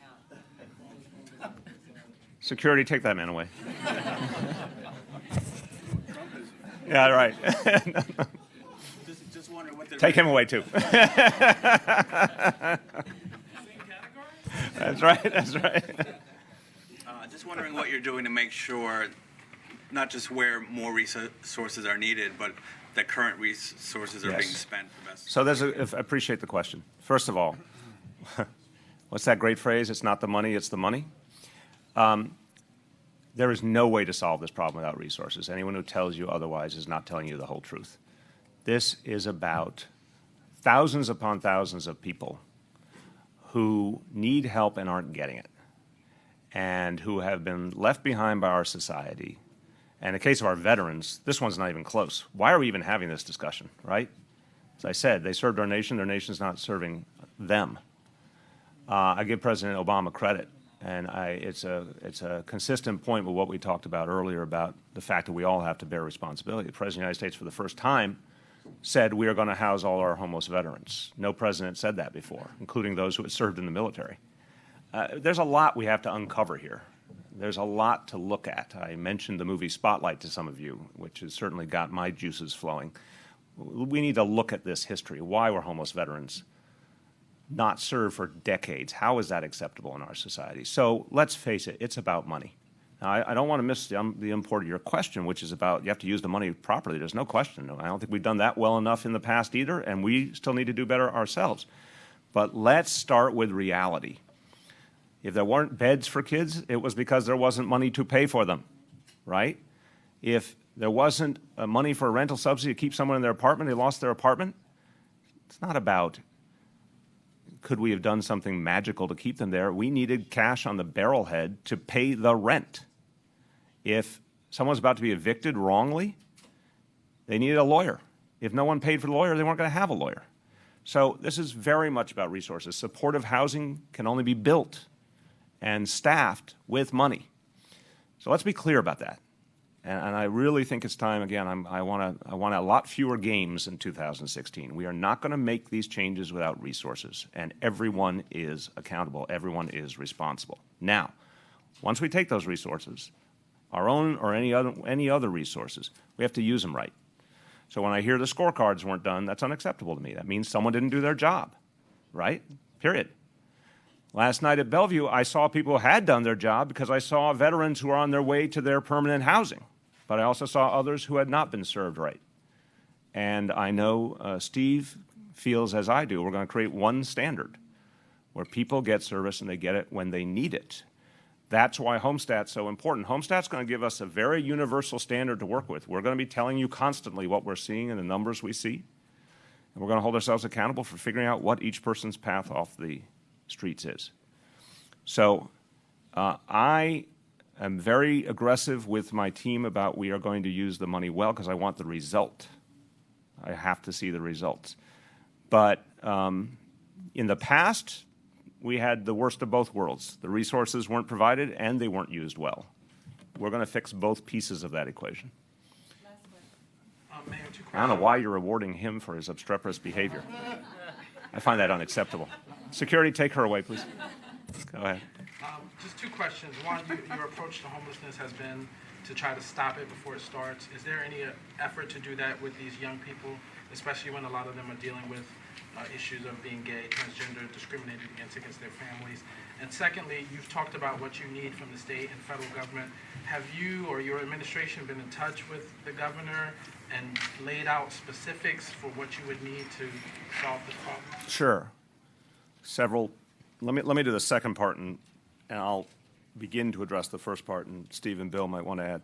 out. Security, take that man away. Yeah, right. Just wondering what Take him away, too. That's right, that's right. Just wondering what you're doing to make sure not just where more resources are needed, but that current resources are being spent the best. So I appreciate the question. First of all, what's that great phrase? It's not the money, it's the money. There is no way to solve this problem without resources. Anyone who tells you otherwise is not telling you the whole truth. This is about thousands upon thousands of people who need help and aren't getting it, and who have been left behind by our society. And in the case of our veterans, this one's not even close. Why are we even having this discussion, right? As I said, they served our nation. Their nation's not serving them. I give President Obama credit, and it's a consistent point with what we talked about earlier about the fact that we all have to bear responsibility. The President of the United States, for the first time, said we are going to house all our homeless veterans. No president said that before, including those who had served in the military. There's a lot we have to uncover here. There's a lot to look at. I mentioned the movie Spotlight to some of you, which has certainly got my juices flowing. We need to look at this history. Why were homeless veterans not served for decades? How is that acceptable in our society? So let's face it, it's about money. Now, I don't want to miss the import of your question, which is about you have to use the money properly. There's no question. I don't think we've done that well enough in the past either, and we still need to do better ourselves. But let's start with reality. If there weren't beds for kids, it was because there wasn't money to pay for them, right? If there wasn't money for a rental subsidy to keep someone in their apartment, they lost their apartment. It's not about could we have done something magical to keep them there? We needed cash on the barrelhead to pay the rent. If someone's about to be evicted wrongly, they needed a lawyer. If no one paid for the lawyer, they weren't going to have a lawyer. So this is very much about resources. Supportive housing can only be built and staffed with money. So let's be clear about that. And I really think it's time, again, I want a lot fewer games in 2016. We are not going to make these changes without resources, and everyone is accountable. Everyone is responsible. Now, once we take those resources, our own or any other resources, we have to use them right. So when I hear the scorecards weren't done, that's unacceptable to me. That means someone didn't do their job, right? Period. Last night at Bellevue, I saw people who had done their job because I saw veterans who were on their way to their permanent housing. But I also saw others who had not been served right. And I know Steve feels as I do. We're going to create one standard where people get service and they get it when they need it. That's why Homestat's so important. Homestat's going to give us a very universal standard to work with. We're going to be telling you constantly what we're seeing and the numbers we see. And we're going to hold ourselves accountable for figuring out what each person's path off the streets is. So I am very aggressive with my team about we are going to use the money well because I want the result. I have to see the results. But in the past, we had the worst of both worlds. The resources weren't provided and they weren't used well. We're going to fix both pieces of that equation. Mayor, I don't know why you're rewarding him for his obstreperous behavior. I find that unacceptable. Security, take her away, please. Go ahead. Just two questions. One, your approach to homelessness has been to try to stop it before it starts. Is there any effort to do that with these young people, especially when a lot of them are dealing with issues of being gay, transgender, discriminated against their families? And secondly, you've talked about what you need from the state and federal government. Have you or your administration been in touch with the governor and laid out specifics for what you would need to solve this problem? Sure. Let me do the second part, and I'll begin to address the first part, and Steve and Bill might want to add.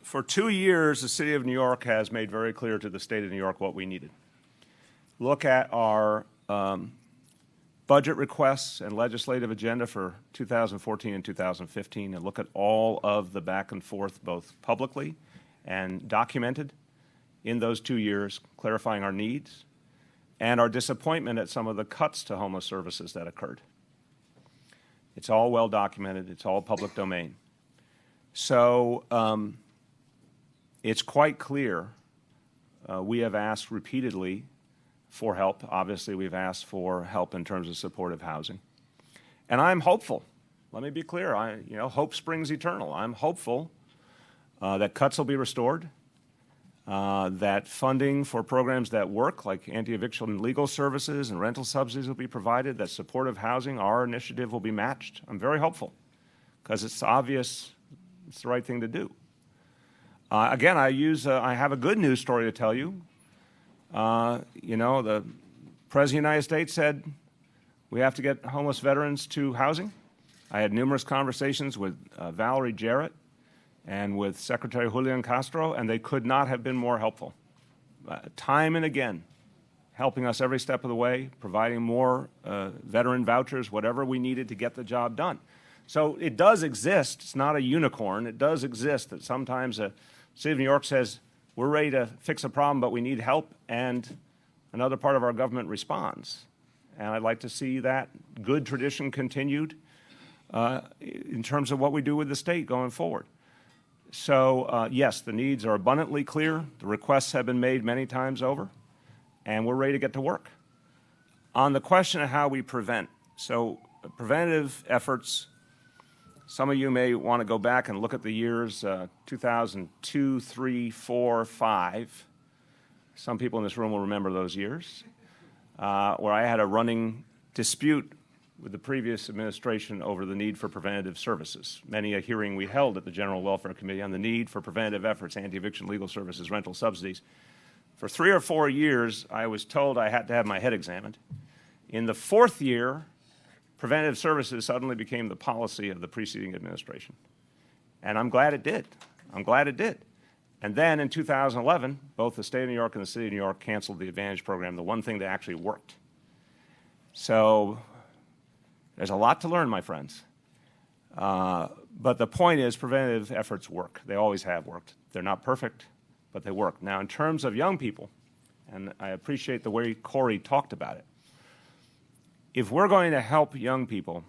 For 2 years, the City of New York has made very clear to the State of New York what we needed. Look at our budget requests and legislative agenda for 2014 and 2015, and look at all of the back and forth, both publicly and documented in those 2 years, clarifying our needs and our disappointment at some of the cuts to homeless services that occurred. It's all well documented. It's all public domain. So it's quite clear we have asked repeatedly for help. Obviously, we've asked for help in terms of supportive housing. And I'm hopeful. Let me be clear. Hope springs eternal. I'm hopeful that cuts will be restored, that funding for programs that work, like anti-eviction legal services and rental subsidies, will be provided, that supportive housing, our initiative, will be matched. I'm very hopeful because it's obvious it's the right thing to do. Again, I have a good news story to tell you. The President of the United States said we have to get homeless veterans to housing. I had numerous conversations with Valerie Jarrett and with Secretary Julian Castro, and they could not have been more helpful. Time and again, helping us every step of the way, providing more veteran vouchers, whatever we needed to get the job done. So it does exist. It's not a unicorn. It does exist that sometimes the City of New York says, we're ready to fix a problem, but we need help, and another part of our government responds. And I'd like to see that good tradition continued in terms of what we do with the state going forward. So, yes, the needs are abundantly clear. The requests have been made many times over, and we're ready to get to work. On the question of how we prevent, so preventative efforts, some of you may want to go back and look at the years 2002, 3, 4, 5. Some people in this room will remember those years, where I had a running dispute with the previous administration over the need for preventative services. Many a hearing we held at the General Welfare Committee on the need for preventative efforts, anti-eviction legal services, rental subsidies. For 3 or 4 years, I was told I had to have my head examined. In the 4th year, preventative services suddenly became the policy of the preceding administration. And I'm glad it did. I'm glad it did. And then in 2011, both the State of New York and the City of New York canceled the Advantage program, the one thing that actually worked. So there's a lot to learn, my friends. But the point is preventative efforts work. They always have worked. They're not perfect, but they work. Now, in terms of young people, and I appreciate the way Corey talked about it, if we're going to help young people,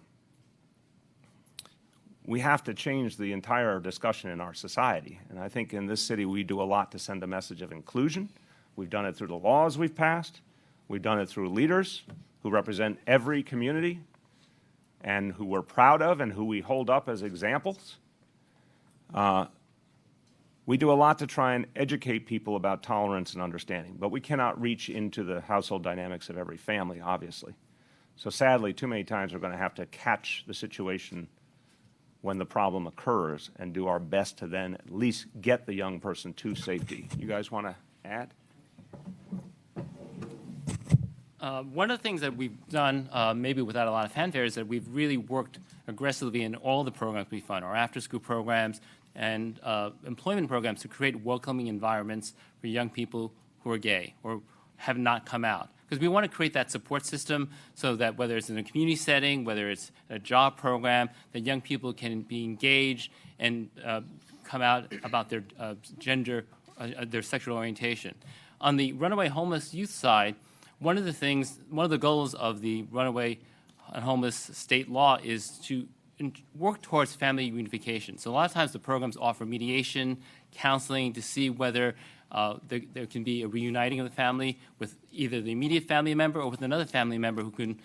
we have to change the entire discussion in our society. And I think in this city we do a lot to send a message of inclusion. We've done it through the laws we've passed. We've done it through leaders who represent every community and who we're proud of and who we hold up as examples. We do a lot to try and educate people about tolerance and understanding, but we cannot reach into the household dynamics of every family, obviously. So sadly, too many times we're going to have to catch the situation when the problem occurs and do our best to then at least get the young person to safety. You guys want to add? One of the things that we've done, maybe without a lot of fanfare, is that we've really worked aggressively in all the programs we fund, our after-school programs and employment programs, to create welcoming environments for young people who are gay or have not come out. Because we want to create that support system so that whether it's in a community setting, whether it's a job program, that young people can be engaged and come out about their gender, their sexual orientation. On the runaway homeless youth side, one of the goals of the runaway and homeless state law is to work towards family reunification. So a lot of times the programs offer mediation, counseling to see whether there can be a reuniting of the family with either the immediate family member or with another family member who can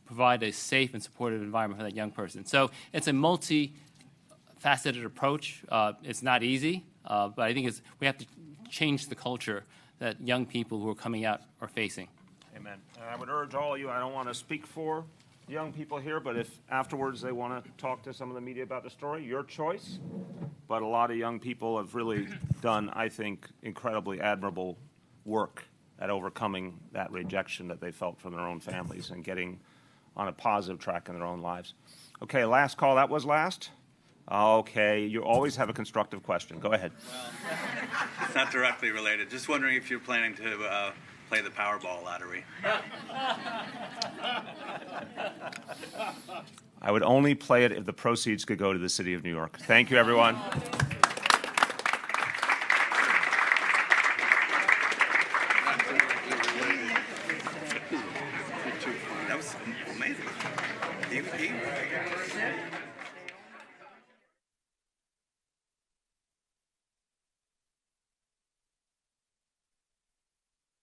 provide a safe and supportive environment for that young person. So it's a multi-faceted approach. It's not easy, but I think we have to change the culture that young people who are coming out are facing. Amen. And I would urge all of you, I don't want to speak for young people here, but if afterwards they want to talk to some of the media about the story, your choice. But a lot of young people have really done, I think, incredibly admirable work at overcoming that rejection that they felt from their own families and getting on a positive track in their own lives. Okay, last call. That was last? Okay, you always have a constructive question. Go ahead. Well, it's not directly related. Just wondering if you're planning to play the Powerball lottery. I would only play it if the proceeds could go to the city of New York. Thank you, everyone. That was amazing.